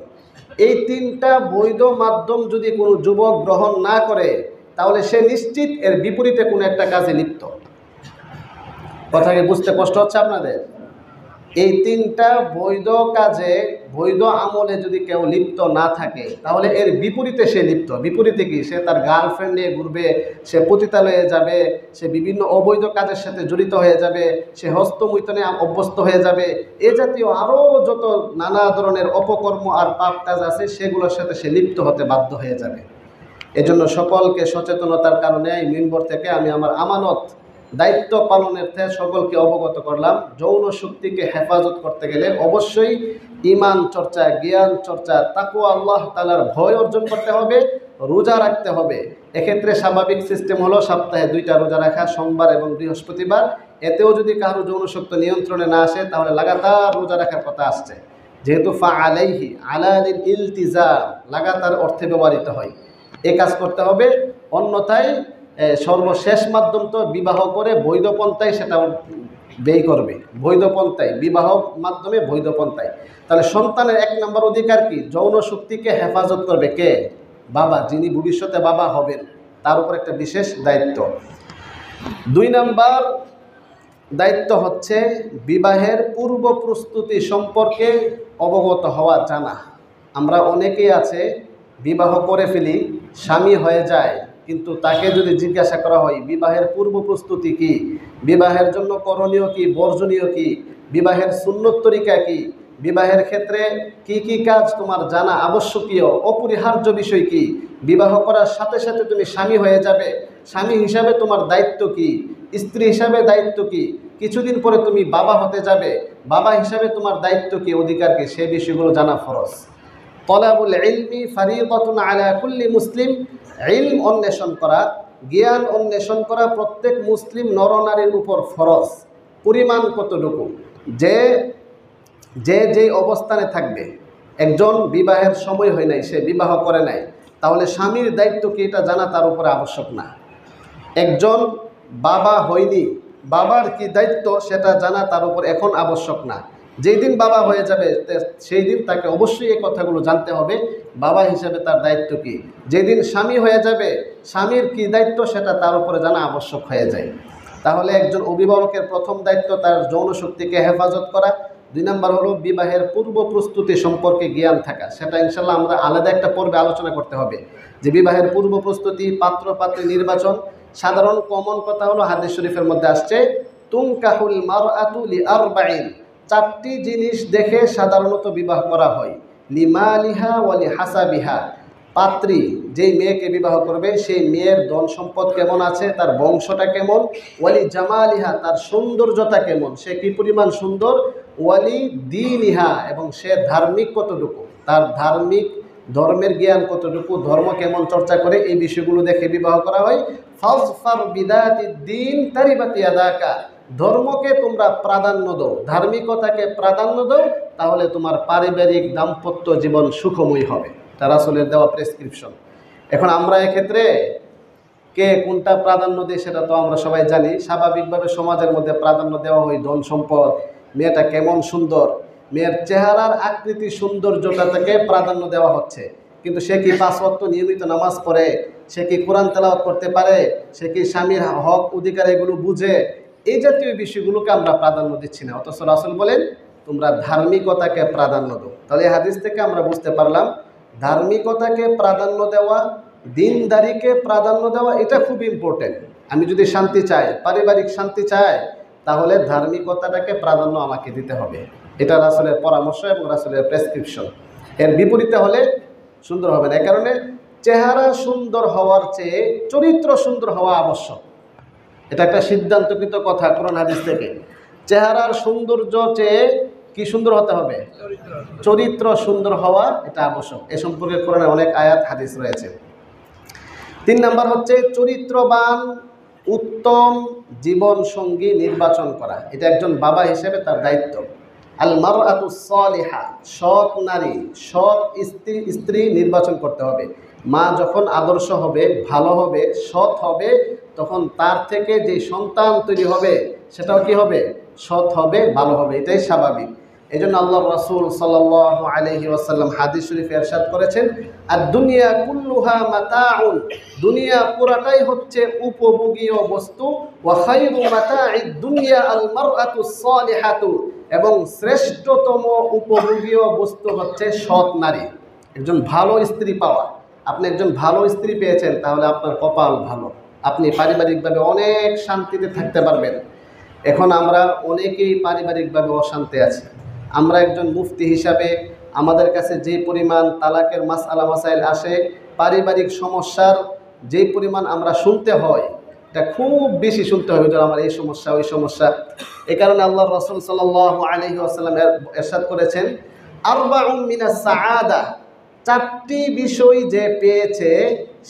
এই 3টা বৈধ মাধ্যম যদি কোনো যুবক গ্রহণ না করে, তাহলে সে নিশ্চিত এর বিপরীতে কোনো একটা কাজে লিপ্ত। কথাকে বুঝতে কষ্ট হচ্ছে আপনাদের? এই 3টা বৈধ কাজে, বৈধ আমলে যদি কেউ লিপ্ত না থাকে, তাহলে এর বিপরীতে সে লিপ্ত। বিপরীতে কি? সে তার গার্লফ্রেন্ড নিয়ে ঘুরবে, সে পতিতালয়ে যাবে, সে বিভিন্ন অবৈধ কাজের সাথে জড়িত হয়ে যাবে, সে হস্তমৈথুনে অভ্যস্ত হয়ে যাবে। এ জাতীয় আরও যত নানা ধরনের অপকর্ম আর পাপ কাজ আছে, সেগুলোর সাথে সে লিপ্ত হতে বাধ্য হয়ে যাবে। এজন্য সকলকে সচেতনতার কারণে এই মিম্বর থেকে আমি আমার আমানত, দায়িত্ব পালনের থেকে সকলকে অবগত করলাম। যৌন শক্তিকে হেফাজত করতে গেলে অবশ্যই ইমান চর্চা, জ্ঞান চর্চা, তাকওয়া, আল্লাহ তাআলার ভয় অর্জন করতে হবে, রোজা রাখতে হবে। এক্ষেত্রে স্বাভাবিক সিস্টেম হলো সপ্তাহে 2টা রোজা রাখা, সোমবার এবং বৃহস্পতিবার। এতেও যদি কারো যৌন শক্তি নিয়ন্ত্রণে না আসে, তাহলে লাগাতার রোজা রাখার কথা আসছে। যেহেতু ফা আলাইহি আলালিল ইলতিজাম লাগাতার অর্থে ব্যবহৃত হয়, এ কাজ করতে হবে। অন্যথায় সর্বশেষ মাধ্যম তো বিবাহ করে বৈধ পন্থায় সেটা ব্যয় করবে, বৈধ পন্থায়, বিবাহ মাধ্যমে বৈধ পন্থায়। তাহলে সন্তানের 1 নম্বর অধিকার কি? যৌন শক্তিকে হেফাজত করবে কে? বাবা, যিনি ভবিষ্যতে বাবা হবেন, তার উপর একটা বিশেষ দায়িত্ব। 2 নাম্বার দায়িত্ব হচ্ছে বিবাহের পূর্ব প্রস্তুতি সম্পর্কে অবগত হওয়া, জানা। আমরা অনেকেই আছে বিবাহ করে ফেলি, স্বামী হয়ে যায়, কিন্তু তাকে যদি জিজ্ঞাসা করা হয় বিবাহের পূর্ব প্রস্তুতি কি, বিবাহের জন্য করণীয় কি, বর্জনীয় কি, বিবাহের সুন্নত তরিকা কি, বিবাহের ক্ষেত্রে কি কি কাজ তোমার জানা আবশ্যকীয়, অপরিহার্য বিষয় কি, বিবাহ করার সাথে সাথে তুমি স্বামী হয়ে যাবে, স্বামী হিসাবে তোমার দায়িত্ব কি, স্ত্রী হিসাবে দায়িত্ব কি, কিছুদিন পরে তুমি বাবা হতে যাবে, বাবা হিসাবে তোমার দায়িত্ব কি, অধিকার কি, সে বিষয়গুলো জানা ফরজ। তলাবুল ইলমি ফারিদাতুন আলা কুল্লি মুসলিম, ইলম অন্বেষণ করা, জ্ঞান অন্বেষণ করা প্রত্যেক মুসলিম নরনারীর উপর ফরজ। পরিমাণ কতটুকু? যে যে অবস্থানে থাকবে, একজন বিবাহের সময় হয় নাই, সে বিবাহ করে নাই, তাহলে স্বামীর দায়িত্ব কি এটা জানা তার উপরে আবশ্যক না। একজন বাবা হয়নি, বাবার কি দায়িত্ব সেটা জানা তার উপর এখন আবশ্যক না। যেই দিন বাবা হয়ে যাবে সেই দিন তাকে অবশ্যই এই কথাগুলো জানতে হবে, বাবা হিসেবে তার দায়িত্ব কি। যেদিন স্বামী হয়ে যাবে, স্বামীর কি দায়িত্ব সেটা তার উপরে জানা আবশ্যক হয়ে যায়। তাহলে একজন অভিভাবকের প্রথম দায়িত্ব তার যৌন শক্তিকে হেফাজত করা। 2 নম্বর হলো বিবাহের পূর্ব প্রস্তুতি সম্পর্কে জ্ঞান থাকা। সেটা ইনশাল্লাহ আমরা আলাদা একটা পর্বে আলোচনা করতে হবে, যে বিবাহের পূর্ব প্রস্তুতি, পাত্র পাত্রী নির্বাচন। সাধারণ কমন কথা হলো হাদিস শরীফের মধ্যে আসছে, তুনকাহুল মারআতু লিআরবাইন, 4টি জিনিস দেখে সাধারণত বিবাহ করা হয়। লিমালিহা ওয়া লিহাসাবিহা, পাত্রী যেই মেয়েকে বিবাহ করবে সেই মেয়ের ধন সম্পদ কেমন আছে, তার বংশটা কেমন, ওয়ালি জামালিহা, তার সৌন্দর্যতা কেমন, সে কি পরিমাণ সুন্দর, ওয়ালি দীনিহা, এবং সে ধার্মিক কতটুকু, তার ধর্মের জ্ঞান কতটুকু, ধর্ম কেমন চর্চা করে, এই বিষয়গুলো দেখে বিবাহ করা হয়। ফাজফার বিদাতিদ দ্বীন তারিবাত ইয়াদাকা, ধর্মকে তোমরা প্রাধান্য দাও, ধার্মিকতাকে প্রাধান্য দাও, তাহলে তোমার পারিবারিক দাম্পত্য জীবন সুখময় হবে। এটা রাসূলের দেওয়া প্রেসক্রিপশন। এখন আমরা এক্ষেত্রে কে কোনটা প্রাধান্য দিই সেটা তো আমরা সবাই জানি। স্বাভাবিকভাবে সমাজের মধ্যে প্রাধান্য দেওয়া হয় ধন সম্পদ, মেয়েটা কেমন সুন্দর, মেয়ের চেহারার আকৃতি সৌন্দর্যটা থেকে প্রাধান্য দেওয়া হচ্ছে। কিন্তু সে কি 5 ওয়াক্ত নিয়মিত নামাজ পড়ে, সে কি কোরআন তেলাওয়াত করতে পারে, সে কি স্বামীর হক অধিকার এগুলো বুঝে, এই জাতীয় বিষয়গুলোকে আমরা প্রাধান্য দিচ্ছি না, অথচ রাসূল বলেন তোমরা ধার্মিকতাকে প্রাধান্য দাও। তাহলে এই হাদিস থেকে আমরা বুঝতে পারলাম ধার্মিকতাকে প্রাধান্য দেওয়া, দিনদারিকে প্রাধান্য দেওয়া এটা খুব ইম্পর্টেন্ট। আমি যদি শান্তি চাই, পারিবারিক শান্তি চাই, তাহলে ধার্মিকতাটাকে প্রাধান্য আমাকে দিতে হবে। এটা রাসূলের পরামর্শ এবং রাসূলের প্রেসক্রিপশন। এর বিপরীতে হলে সুন্দর হবে না। এই কারণে চেহারা সুন্দর হওয়ার চেয়ে চরিত্র সুন্দর হওয়া আবশ্যক। এটা একটা সিদ্ধান্তকৃত কথা কোরআন হাদিস থেকে। চেহারার সৌন্দর্য চেয়ে কি সুন্দর হতে হবে? চরিত্র সুন্দর হওয়া এটা আবশ্যক। এ সম্পর্কে কোরআনে অনেক আয়াত হাদিস রয়েছে। 3 নাম্বার হচ্ছে চরিত্রবান উত্তম জীবন সঙ্গী নির্বাচন করা। এটা একজন বাবা হিসেবে তার দায়িত্ব। আল মারআতুস সালিহা, সৎ নারী, সৎ স্ত্রী নির্বাচন করতে হবে। মা যখন আদর্শ হবে, ভালো হবে, সৎ হবে, তখন তার থেকে যে সন্তান তৈরি হবে সেটাও কি হবে? সৎ হবে, ভালো হবে। এটাই স্বাভাবিক। এই জন্য আল্লাহর রাসূল সাল্লাল্লাহু আলাইহি ওয়াসাল্লাম হাদিস শরীফে ইরশাদ করেছেন, আদ-দুনিয়া কুল্লুহা মাতাউন, দুনিয়া পুরাটাই হচ্ছে উপভোগীয় বস্তু। ওয়া খায়রু মাতাঈদ দুনিয়া আল মারআতুস সালিহাতু, এবং শ্রেষ্ঠতম উপভোগীয় বস্তু হচ্ছে সৎ নারী, একজন ভালো স্ত্রী পাওয়া। আপনি একজন ভালো স্ত্রী পেয়েছেন, তাহলে আপনার কপাল ভালো, আপনি পারিবারিকভাবে অনেক শান্তিতে থাকতে পারবেন। এখন আমরা অনেকেই পারিবারিকভাবে অশান্তি আছি। আমরা একজন মুফতি হিসাবে আমাদের কাছে যে পরিমাণ তালাকের মাসআলা মাসাইল আসে, পারিবারিক সমস্যার যে পরিমাণ আমরা শুনতে হয়, এটা খুব বেশি শুনতে হবে। যেন আমার এই সমস্যা, ওই সমস্যা। এই কারণে আল্লাহর রাসূল সাল্লাল্লাহু আলাইহি ওয়াসাল্লাম ইরশাদ করেছেন, আরবাউন মিনাস সাআদা, 4টি বিষয় যে পেয়েছে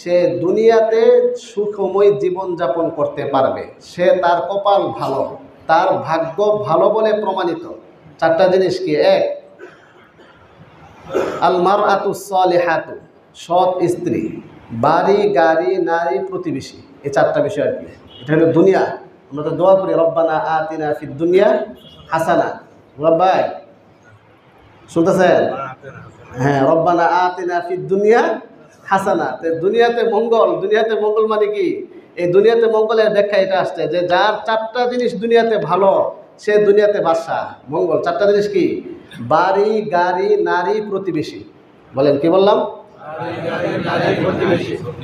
সে দুনিয়াতে সুখময় জীবনযাপন করতে পারবে, সে তার কপাল ভালো, তার ভাগ্য ভালো বলে প্রমাণিত। 4টা জিনিস কি? 1, আল মারআতুস সালিহাতু, সৎ স্ত্রী, বাড়ি গাড়ি নারী প্রতিবেশী। এই 4টা বিষয় আর কি। এটা হলো দুনিয়া। আমরা তো দোয়া করি রব্বানা আতিনা ফিদ দুনিয়া হাসানা। ভাই শুনতেছেন? হ্যাঁ, রব্বানা আতিনা ফিদ দুনিয়া হাসানা। তো দুনিয়াতে মঙ্গল, দুনিয়াতে মঙ্গল মানে কি? এই দুনিয়াতে মঙ্গলের ব্যাখ্যা এটা আসছে যে যার 4টা জিনিস দুনিয়াতে ভালো, সে দুনিয়াতে বাদশা। মঙ্গল 4টা জিনিস কি? বাড়ি গাড়ি নারী প্রতিবেশী। বলেন কি বললাম?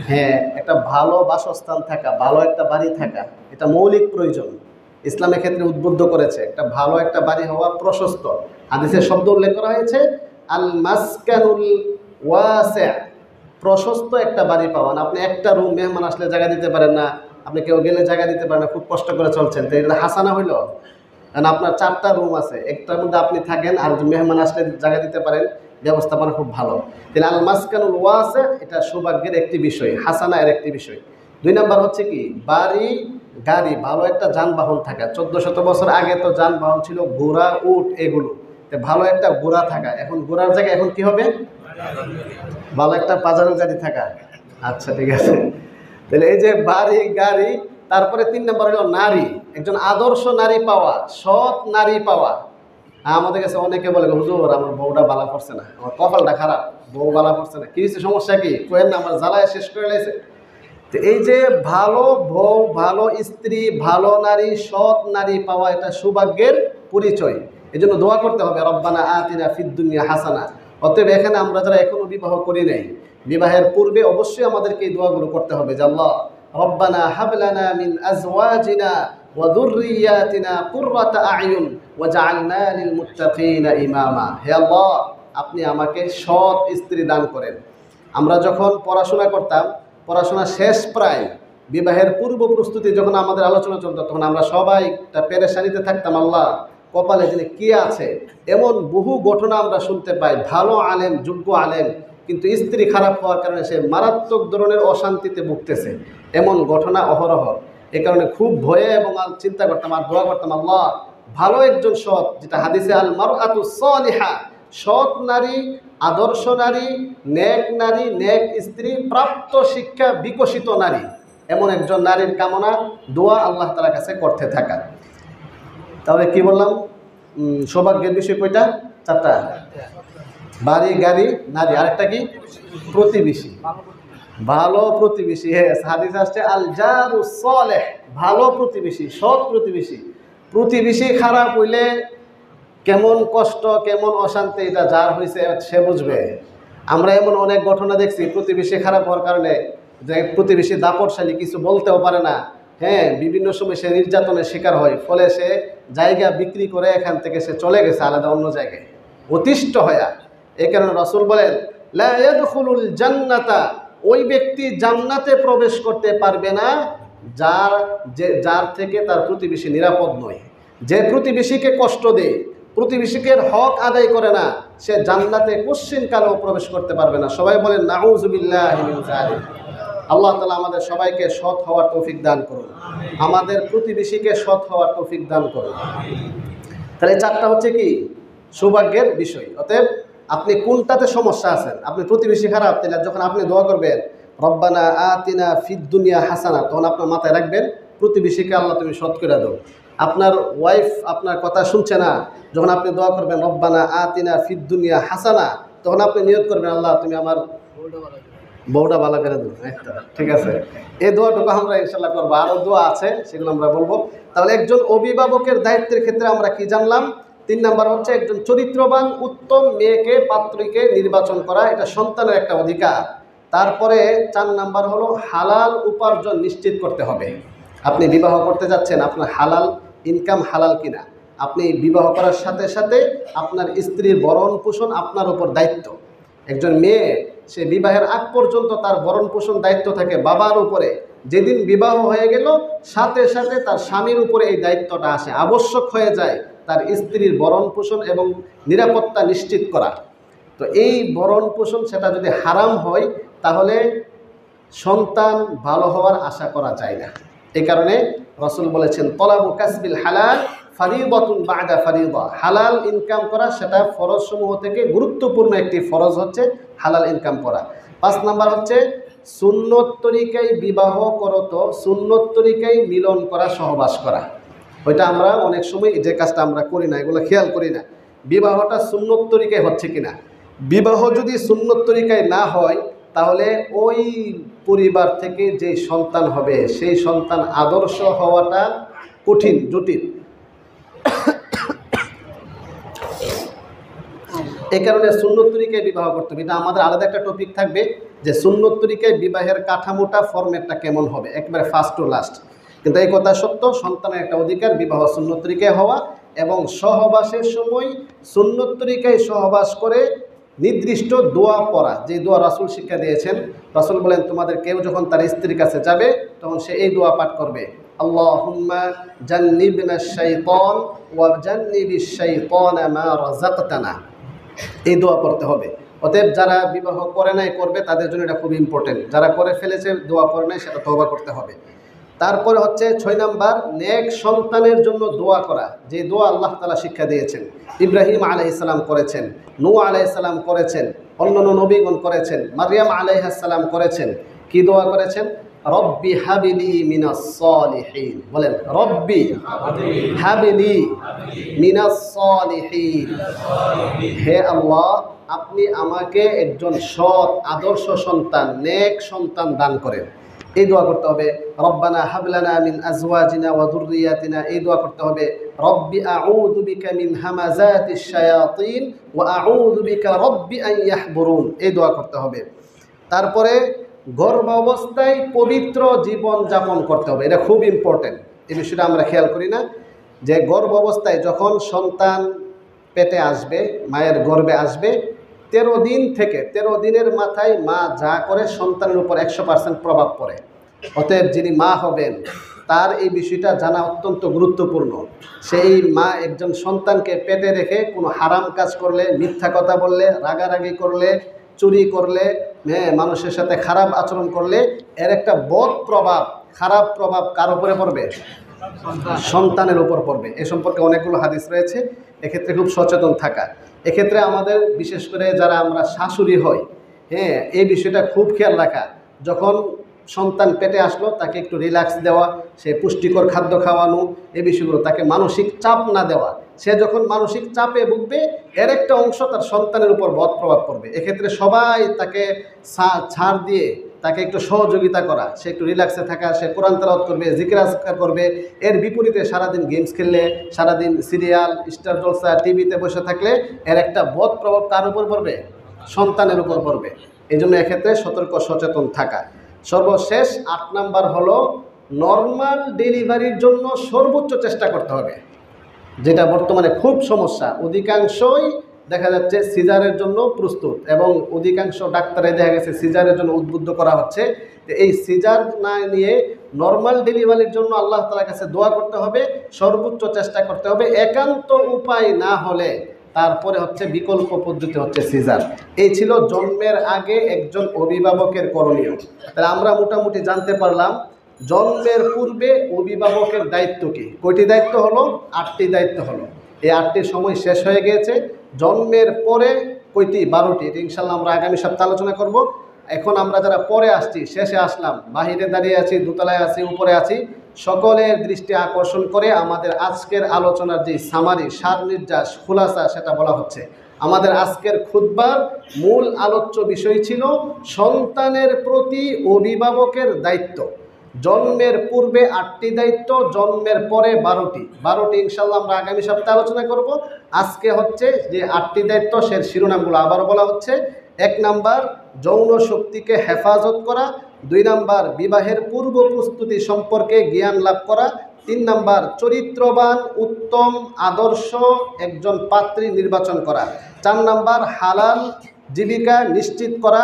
হ্যাঁ, একটা ভালো বাসস্থান থাকা, ভালো একটা বাড়ি থাকা, এটা মৌলিক প্রয়োজন। ইসলামের ক্ষেত্রে উদ্বুদ্ধ করেছে একটা ভালো একটা বাড়ি হওয়া প্রশস্ত। হাদিসের শব্দ উল্লেখ করা হয়েছে আল মাসকানুল ওয়াসি', প্রশস্ত একটা বাড়ি পাওয়ান। আপনি একটা রুম, মেহমান আসলে জায়গা দিতে পারেন না, আপনি কেউ গেলে জায়গা দিতে পারেন না, খুব কষ্ট করে চলছেন, তো এটা হাসানা হইল? কারণ আপনার 4টা রুম আছে, একটার মধ্যে আপনি থাকেন, আর মেহমান আসলে জায়গা দিতে পারেন, ব্যবস্থাপনা খুব ভালো। তাহলে আল মাসকানুল ওয়াসি', এটা সৌভাগ্যের একটি বিষয়, হাসানা এর একটি বিষয়। 2 নাম্বার হচ্ছে কি? বাড়ি গাড়ি, ভালো একটা যানবাহন থাকা। 1400 বছর আগে তো যানবাহন ছিল ঘোড়া, উট, এগুলো। তো ভালো একটা ঘোড়া থাকা। এখন ঘোড়ার জায়গায় এখন কি হবে? ভালো একটা পাজারো গাড়ি থাকা। আচ্ছা, ঠিক আছে। তাহলে এই যে বাড়ি গাড়ি, তারপরে 3 নম্বর হলো নারী, একজন আদর্শ নারী পাওয়া, সৎ নারী পাওয়া। আমাদের কাছে অনেকে বলে, হুজুর আমার বউটা বালা করছে না, আমার কপালটা খারাপ, বউ বালা করছে না। কি হয়েছে, সমস্যা কি? কোয়েন না, আমার জ্বালায় শেষ করে লেছে। তো এই যে ভালো বউ, ভালো স্ত্রী, ভালো নারী, সৎ নারী পাওয়া, এটা সৌভাগ্যের পরিচয়। এই জন্য দোয়া করতে হবে রব্বানা আতিনা ফিদ দুনিয়া হাসানা। অতএব এখানে আমরা যারা এখনো বিবাহ করি নাই, বিবাহের পূর্বে অবশ্যই আমাদেরকে এই দোয়াগুলো করতে হবে যে আল্লাহ রব্বানা হাবলানা মিন আজওয়াজিনা ওয়া যুররিয়াতিনা কুররাতা আ'য়ুন ওয়াজআলনা লিল মুত্তাকিনা ইমামা। হে আল্লাহ, আপনি আমাকে সৎ স্ত্রী দান করেন। আমরা যখন পড়াশোনা করতাম, পড়াশোনা শেষ প্রায়, বিবাহের পূর্ব প্রস্তুতি যখন আমাদের আলোচনা চলতো, তখন আমরা সবাই একটা পেরেশানিতে থাকতাম, আল্লাহ কপালে যিনি কি আছে। এমন বহু ঘটনা আমরা শুনতে পাই, ভালো আলেম, যোগ্য আলেম, কিন্তু স্ত্রী খারাপ হওয়ার কারণে সে মারাত্মক ধরনের অশান্তিতে ভুগতেছে। এমন ঘটনা অহরহ। এ কারণে খুব ভয়ে এবং চিন্তা করতাম আর দোয়া করতাম, আল্লাহ ভালো একজন সৎ, যেটা হাদিসে আল মারআতুস সালিহা, সৎ নারী, আদর্শ নারী, নেক নারী, নেক স্ত্রী, প্রাপ্ত শিক্ষা বিকশিত নারী, এমন একজন নারীর কামনা, দোয়া আল্লাহ তাআলার কাছে করতে থাকা। তাহলে কি বললাম? সৌভাগ্যের বিষয় কয়টা? 4টা। বাড়ি গাড়ি নারী, আরেকটা কি? প্রতিবেশী। ভালো প্রতিবেশী, হ্যাঁ হাদিস আসছে আল জারুস সালেহ, ভালো প্রতিবেশী, সৎ প্রতিবেশী। প্রতিবেশী খারাপ হইলে কেমন কষ্ট, কেমন অশান্তি, এটা যার হয়েছে সে বুঝবে। আমরা এমন অনেক ঘটনা দেখছি প্রতিবেশী খারাপ হওয়ার কারণে, যে প্রতিবেশী দাপটশালী, কিছু বলতেও পারে না, হ্যাঁ বিভিন্ন সময় সে নির্যাতনের শিকার হয়, ফলে সে জায়গা বিক্রি করে এখান থেকে সে চলে গেছে আলাদা অন্য জায়গায় অতিষ্ঠ হয়া। এই কারণে রাসূল বলেন লা ইয়াদখুলুল জান্নাতা, ওই ব্যক্তি জান্নাতে প্রবেশ করতে পারবে না যার থেকে তার প্রতিবেশী নিরাপদ নয়। যে প্রতিবেশীকে কষ্ট দেয়, প্রতিবেশীকে হক আদায় করে না, সে জান্নাতে কোশ্চিনকালেও প্রবেশ করতে পারবে না। সবাই বলেন নাউযুবিল্লাহি মিন যালিক। আল্লাহ তাআলা আমাদের সবাইকে সৎ হওয়ার তৌফিক দান করুন, আমাদের প্রতিবেশীকে সৎ হওয়ার তৌফিক দান করুন। তাহলে চারটা হচ্ছে কি সৌভাগ্যের বিষয়। অতএব আপনি কোনটাতে সমস্যা আছেন, আপনি প্রতিবেশী খারাপ, তাহলে যখন আপনি দোয়া করবেন রব্বানা আতিনা ফিদ দুনিয়া হাসানা, তখন আপনার মাথায় রাখবেন প্রতিবেশীকে আল্লাহ তুমি সৎ করে দাও। আপনার ওয়াইফ আপনার কথা শুনছে না, যখন আপনি দোয়া করবেন রব্বানা আতিনা ফিদ দুনিয়া হাসানা, তখন আপনি নিয়ত করবেন আল্লাহ তুমি আমার বউটা ভালো করে দেবো। ঠিক আছে, এই দোয়াটুকু আমরা ইনশাল্লাহ করবো। আরও দোয়া আছে, সেগুলো আমরা বলবো। তাহলে একজন অভিভাবকের দায়িত্বের ক্ষেত্রে আমরা কি জানলাম? 3 নাম্বার হচ্ছে একজন চরিত্রবান উত্তম মেয়েকে, পাত্রীকে নির্বাচন করা, এটা সন্তানের একটা অধিকার। তারপরে 4 নাম্বার হলো হালাল উপার্জন নিশ্চিত করতে হবে। আপনি বিবাহ করতে যাচ্ছেন, আপনার হালাল ইনকাম হালাল কিনা। আপনি বিবাহ করার সাথে সাথে আপনার স্ত্রীর ভরণ পোষণ আপনার উপর দায়িত্ব। একজন মেয়ে সে বিবাহের আগ পর্যন্ত তার ভরণ পোষণ দায়িত্ব থাকে বাবার উপরে। যেদিন বিবাহ হয়ে গেল সাথে সাথে তার স্বামীর উপরে এই দায়িত্বটা আসে, আবশ্যক হয়ে যায় তার স্ত্রীর ভরণ পোষণ এবং নিরাপত্তা নিশ্চিত করা। তো এই ভরণ পোষণ সেটা যদি হারাম হয় তাহলে সন্তান ভালো হওয়ার আশা করা যায় না। এই কারণে রাসূল বলেছেন তলাবু কাসবিল হালাল ফারিদাতুন বা'দা ফারিদা, হালাল ইনকাম করা সেটা ফরজ সমূহ থেকে গুরুত্বপূর্ণ একটি ফরজ হচ্ছে হালাল ইনকাম করা। 5 নাম্বার হচ্ছে সুন্নত তরিকায় বিবাহ করত, সুন্নত তরিকায় মিলন করা, সহবাস করা। ওইটা আমরা অনেক সময় যে কাজটা আমরা করি না, এগুলো খেয়াল করি না, বিবাহটা সুন্নত তরিকায় হচ্ছে কিনা। বিবাহ যদি সুন্নত তরিকায় না হয় তাহলে ওই পরিবার থেকে যে সন্তান হবে সেই সন্তান আদর্শ হওয়াটা কঠিন, জটিল। এই কারণে সুন্নত তরিকায় বিবাহ করতে হবে। এটা আমাদের আলাদা একটা টপিক থাকবে যে সুন্নত তরিকায় বিবাহের কাঠামোটা, ফরম্যাটটা কেমন হবে, একবারে ফার্স্ট টু লাস্ট। কিন্তু এই কথা সত্য, সন্তানের একটা অধিকার বিবাহ সুন্নত তরিকায় হওয়া, এবং সহবাসের সময় সুন্নত তরিকায় সহবাস করে নির্দিষ্ট দোয়া পড়া, যে দোয়া রাসূল শিক্ষা দিয়েছেন। রাসূল বলেন তোমাদের কেউ যখন তার স্ত্রীর কাছে যাবে তখন সে এই দোয়া পাঠ করবে, আল্লাহুম্মা জান্নিবনাশ শাইতান ওয়া জান্নিবিশ শাইতানা মা রাযাকতানা। এই দোয়া পড়তে হবে। অতএব যারা বিবাহ করে নাই করবে, তাদের জন্য এটা খুব ইম্পর্টেন্ট। যারা করে ফেলেছে দোয়া করে নাই, সেটা তওবা করতে হবে। তারপরে হচ্ছে 6 নাম্বার নেক সন্তানের জন্য দোয়া করা, যে দোয়া আল্লাহ তাআলা শিক্ষা দিয়েছেন। ইব্রাহিম আলাইহিস সালাম করেছেন, নূহ আলাইহিস সালাম করেছেন, অন্যান্য নবীগণ করেছেন, মারইয়াম আলাইহিস সালাম করেছেন। কি দোয়া করেছেন? রব্বি হাবিলি মিনাস সালিহিন। বলেন রব্বি হাবিলি মিনাস সালিহিন, হে আল্লাহ আপনি আমাকে একজন সৎ আদর্শ সন্তান, নেক সন্তান দান করেন। এই দোয়া করতে হবে। রব্বানা হাবলানা মিন আজওয়াজিনা ওয়া যুররিয়াতিনা, এই দোয়া করতে হবে। রব্বি আউযু বিকা মিন হামাযাতিশ শায়াতিন ওয়া আউযু বিকা রব্বি আন ইয়াহবুরুন, এই দোয়া করতে হবে। তারপরে গর্ভাবস্থায় পবিত্র জীবন যাপন করতে হবে, এটা খুব ইম্পর্টেন্ট। এই বিষয়টা আমরা খেয়াল করি না, যে গর্ভ অবস্থায় যখন সন্তান পেটে আসবে, মায়ের গর্ভে আসবে, 13 দিন থেকে 13 দিনের মাথায় মা যা করে সন্তানের উপর 100% প্রভাব পড়ে। অতএব যিনি মা হবেন তার এই বিষয়টা জানা অত্যন্ত গুরুত্বপূর্ণ। সেই মা একজন সন্তানকে পেটে রেখে কোনো হারাম কাজ করলে, মিথ্যা কথা বললে, রাগারাগি করলে, চুরি করলে, মানুষের সাথে খারাপ আচরণ করলে এর একটা বদ প্রভাব, খারাপ প্রভাব কার উপরে পড়বে? সন্তানের উপর পড়বে। এ সম্পর্কে অনেকগুলো হাদিস রয়েছে, এক্ষেত্রে খুব সচেতন থাকা। এক্ষেত্রে আমাদের বিশেষ করে যারা আমরা শাশুড়ি হই, এই বিষয়টা খুব খেয়াল রাখা। যখন সন্তান পেটে আসলো তাকে একটু রিল্যাক্স দেওয়া, সে পুষ্টিকর খাদ্য খাওয়ানো, এই বিষয়গুলো, তাকে মানসিক চাপ না দেওয়া। সে যখন মানসিক চাপে ভুগবে এর একটা অংশ তার সন্তানের উপর বদ প্রভাব পড়বে। এক্ষেত্রে সবাই তাকে ছাড় দিয়ে তাকে একটু সহযোগিতা করা, সে একটু রিল্যাক্সে থাকা, সে কোরআন তেলাওয়াত করবে, জিকির আজকার করবে। এর বিপরীতে সারাদিন গেমস খেললে, সারাদিন সিরিয়াল, স্টার জলসা, টিভিতে বসে থাকলে এর একটা বদ প্রভাব কার উপর পড়বে? সন্তানের উপর পড়বে। এই জন্য এক্ষেত্রে সতর্ক সচেতন থাকা। সর্বশেষ 8 নাম্বার হলো নর্মাল ডেলিভারির জন্য সর্বোচ্চ চেষ্টা করতে হবে, যেটা বর্তমানে খুব সমস্যা। অধিকাংশই দেখা যাচ্ছে সিজারের জন্য প্রস্তুত, এবং অধিকাংশ ডাক্তারে দেখা গেছে সিজারের জন্য উদ্বুদ্ধ করা হচ্ছে। এই সিজার না নিয়ে নর্মাল ডেলিভারির জন্য আল্লাহ তাআলার কাছে দোয়া করতে হবে, সর্বোচ্চ চেষ্টা করতে হবে। একান্ত উপায় না হলে তারপরে হচ্ছে বিকল্প পদ্ধতি হচ্ছে সিজার। এই ছিল জন্মের আগে একজন অভিভাবকের করণীয়। তাহলে আমরা মোটামুটি জানতে পারলাম জন্মের পূর্বে অভিভাবকের দায়িত্ব কী। কয়টি দায়িত্ব হলো? 8টি দায়িত্ব হলো। এই 8টির সময় শেষ হয়ে গিয়েছে। জন্মের পরে কয়টি? 12টি। এটা ইনশাল্লাহ আমরা আগামী সপ্তাহে আলোচনা করব। এখন আমরা যারা পরে আসছি, শেষে আসলাম, বাহিরে দাঁড়িয়ে আছি, দোতলায় আছি, উপরে আছি, সকলের দৃষ্টি আকর্ষণ করে আমাদের আজকের আলোচনার যে সামারি, সার নির্যাস, খুলাসা, সেটা বলা হচ্ছে। আমাদের আজকের খুতবার মূল আলোচ্য বিষয় ছিল সন্তানের প্রতি অভিভাবকের দায়িত্ব। জন্মের পূর্বে 8টি দায়িত্ব, জন্মের পরে 12টি ইনশাল্লাহ আমরা আগামী সপ্তাহে আলোচনা করব। আজকে হচ্ছে যে 8টি দায়িত্ব, সে শিরোনামগুলো আবার বলা হচ্ছে। 1 নাম্বার যৌন শক্তিকে হেফাজত করা, 2 নাম্বার বিবাহের পূর্ব প্রস্তুতি সম্পর্কে জ্ঞান লাভ করা, 3 নাম্বার চরিত্রবান উত্তম আদর্শ একজন পাত্রী নির্বাচন করা, 4 নাম্বার হালাল জীবিকা নিশ্চিত করা,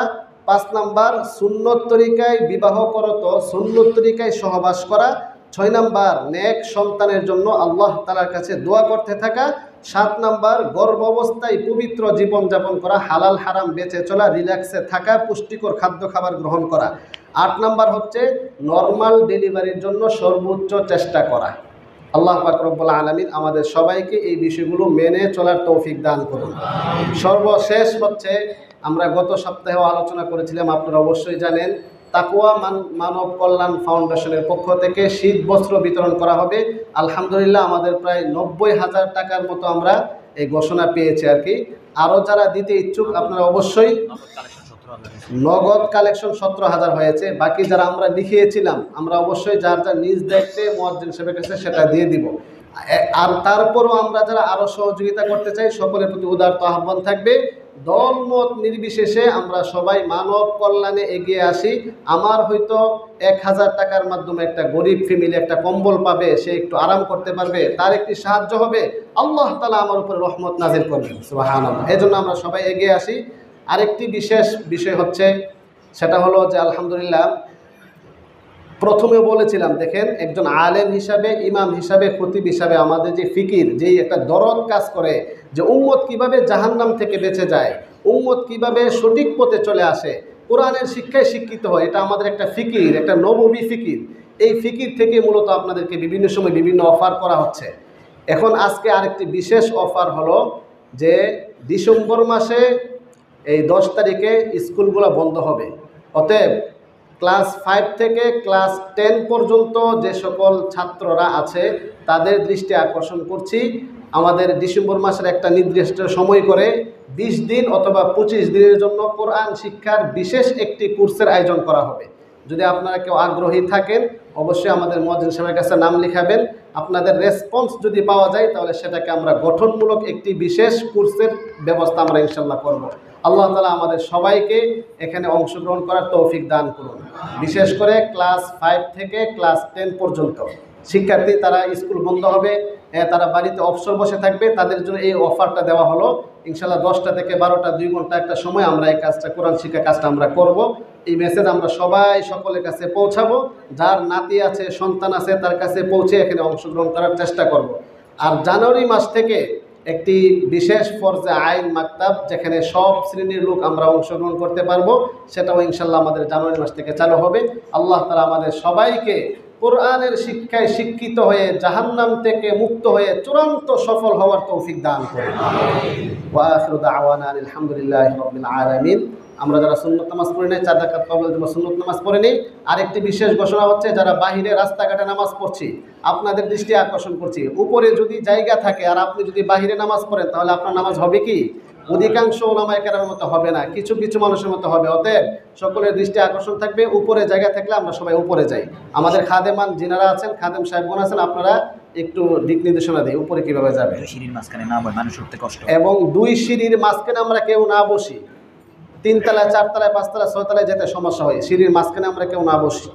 5 নাম্বার সুন্নত তরিকায় বিবাহ করত সুন্নত তরিকায় সহবাস করা, 6 নাম্বার নেক সন্তানের জন্য আল্লাহ তাআলার কাছে দোয়া করতে থাকা, 7 নাম্বার গর্ভাবস্থায় পবিত্র জীবনযাপন করা, হালাল হারাম বেঁচে চলা, রিল্যাক্সে থাকা, পুষ্টিকর খাদ্য খাবার গ্রহণ করা। 8 নাম্বার হচ্ছে নর্মাল ডেলিভারির জন্য সর্বোচ্চ চেষ্টা করা। আল্লাহ পাক রব্বুল আলামিন আমাদের সবাইকে এই বিষয়গুলো মেনে চলার তৌফিক দান করুন। সর্বশেষ হচ্ছে আমরা গত সপ্তাহেও আলোচনা করেছিলাম, আপনারা অবশ্যই জানেন, তাকওয়া মানব কল্যাণ ফাউন্ডেশনের পক্ষ থেকে শীত বস্ত্র বিতরণ করা হবে। আলহামদুলিল্লাহ আমাদের প্রায় 90,000 টাকার মতো আমরা এই ঘোষণা পেয়েছি আর কি। আরও যারা দিতে ইচ্ছুক আপনারা অবশ্যই, নগদ কালেকশন 17,000 হয়েছে। বাকি যারা আমরা লিখিয়েছিলাম আমরা অবশ্যই যার যার নিজ দায়িত্বে মুয়াজ্জিন সাহেবের কাছে সেটা দিয়ে দিব। আর তারপরও আমরা যারা আরও সহযোগিতা করতে চাই সকলের প্রতি উদারত আহ্বান থাকবে। দলমত নির্বিশেষে আমরা সবাই মানব কল্যাণে এগিয়ে আসি। আমার হয়তো 1,000 টাকার মাধ্যমে একটা গরিব ফ্যামিলি একটা কম্বল পাবে, সে একটু আরাম করতে পারবে, তার একটি সাহায্য হবে, আল্লাহ তাআলা আমার উপরে রহমত নাজিল করবেন, সুবহানাল্লাহ। এই জন্য আমরা সবাই এগিয়ে আসি। আরেকটি বিশেষ বিষয় হচ্ছে, সেটা হলো যে আলহামদুলিল্লাহ প্রথমে বলেছিলাম, দেখেন একজন আলেম হিসাবে, ইমাম হিসাবে, খতিব হিসাবে আমাদের যে ফিকির, যেই একটা দরদ কাজ করে যে উম্মত কিভাবে জাহান্নাম থেকে বেঁচে যায়, উম্মত কিভাবে সঠিক পথে চলে আসে, কোরআনের শিক্ষায় শিক্ষিত হয়, এটা আমাদের একটা ফিকির, একটা নববী ফিকির। এই ফিকির থেকে মূলত আপনাদেরকে বিভিন্ন সময় বিভিন্ন অফার করা হচ্ছে। এখন আজকে আরেকটি বিশেষ অফার হলো যে ডিসেম্বর মাসে এই 10 তারিখে স্কুলগুলো বন্ধ হবে। অতএব ক্লাস 5 থেকে ক্লাস 10 পর্যন্ত যে সকল ছাত্ররা আছে তাদের দৃষ্টি আকর্ষণ করছি, আমাদের ডিসেম্বর মাসের একটা নির্দিষ্ট সময় করে 20 দিন অথবা 25 দিনের জন্য কোরআন শিক্ষার বিশেষ একটি কোর্সের আয়োজন করা হবে। যদি আপনারা কেউ আগ্রহী থাকেন অবশ্যই আমাদের মুয়াজ্জিন সাহেবের কাছে নাম লিখাবেন। আপনাদের রেসপন্স যদি পাওয়া যায় তাহলে সেটাকে আমরা গঠনমূলক একটি বিশেষ কোর্সের ব্যবস্থা আমরা ইনশাল্লাহ করব। আল্লাহ তাআলা আমাদের সবাইকে এখানে অংশগ্রহণ করার তৌফিক দান করুন। বিশেষ করে ক্লাস 5 থেকে ক্লাস 10 পর্যন্ত শিক্ষার্থী, তারা স্কুল বন্ধ হবে, তারা বাড়িতে অবসর বসে থাকবে, তাদের জন্য এই অফারটা দেওয়া হলো। ইনশাল্লাহ 10টা থেকে 12টা 2 ঘন্টা একটা সময় আমরা এই কাজটা, কোরআন শিক্ষা কাজটা আমরা করব। এই মেসেজ আমরা সবাই সকলের কাছে পৌঁছাবো। যার নাতি আছে, সন্তান আছে, তার কাছে পৌঁছে এখানে অংশগ্রহণ করার চেষ্টা করব। আর জানুয়ারি মাস থেকে একটি বিশেষ ফরজে আইন মাকতাব, যেখানে সব শ্রেণীর লোক আমরা অংশগ্রহণ করতে পারবো, সেটাও ইনশাল্লাহ আমাদের জানুয়ারি মাস থেকে চালু হবে। আল্লাহ তাআলা আমাদের সবাইকে কোরআনের শিক্ষায় শিক্ষিত হয়ে জাহান্নাম থেকে মুক্ত হয়ে চূড়ান্ত সফল হওয়ার তৌফিক দান করুন। ওয়া আখিরু দাওয়ানা আলহামদুলিল্লাহি রাব্বিল আলামিন। আমরা যারা সুন্নত নামাজ পড়ি নাই, 4 রাকাত ক্বাবলার জন্য সুন্নত নামাজ পড়ে নিই। আরেকটি বিশেষ ঘোষণা হচ্ছে, যারা বাহিরে রাস্তাঘাটে নামাজ পড়ছি আপনাদের দৃষ্টি আকর্ষণ করছি, উপরে যদি জায়গা থাকে আর আপনি যদি বাহিরে নামাজ পড়েন তাহলে আপনার নামাজ হবে কি? অধিকাংশ ওলামায়ে কেরামের মতো হবে না, কিছু কিছু মানুষের মতো হবে। অতএব সকলের দৃষ্টি আকর্ষণ থাকবে, উপরে জায়গা থাকলে আমরা সবাই উপরে যাই। আমাদের খাদেমান যিনারা আছেন, খাদেম সাহেবগণ আছেন, আপনারা একটু দিক নির্দেশনা দিই উপরে কিভাবে যাবে। সিঁড়ির মাঝখানে না বয়, মানুষ উঠতে কষ্ট। এবং 2 সিঁড়ির মাঝখানে আমরা কেউ না বসি। 3 তলায়, 4 তলায়, 5 তলায়, 6 তলায় যেতে সমস্যা হয়, সিঁড়ির মাঝখানে আমরা কেউ না বসি।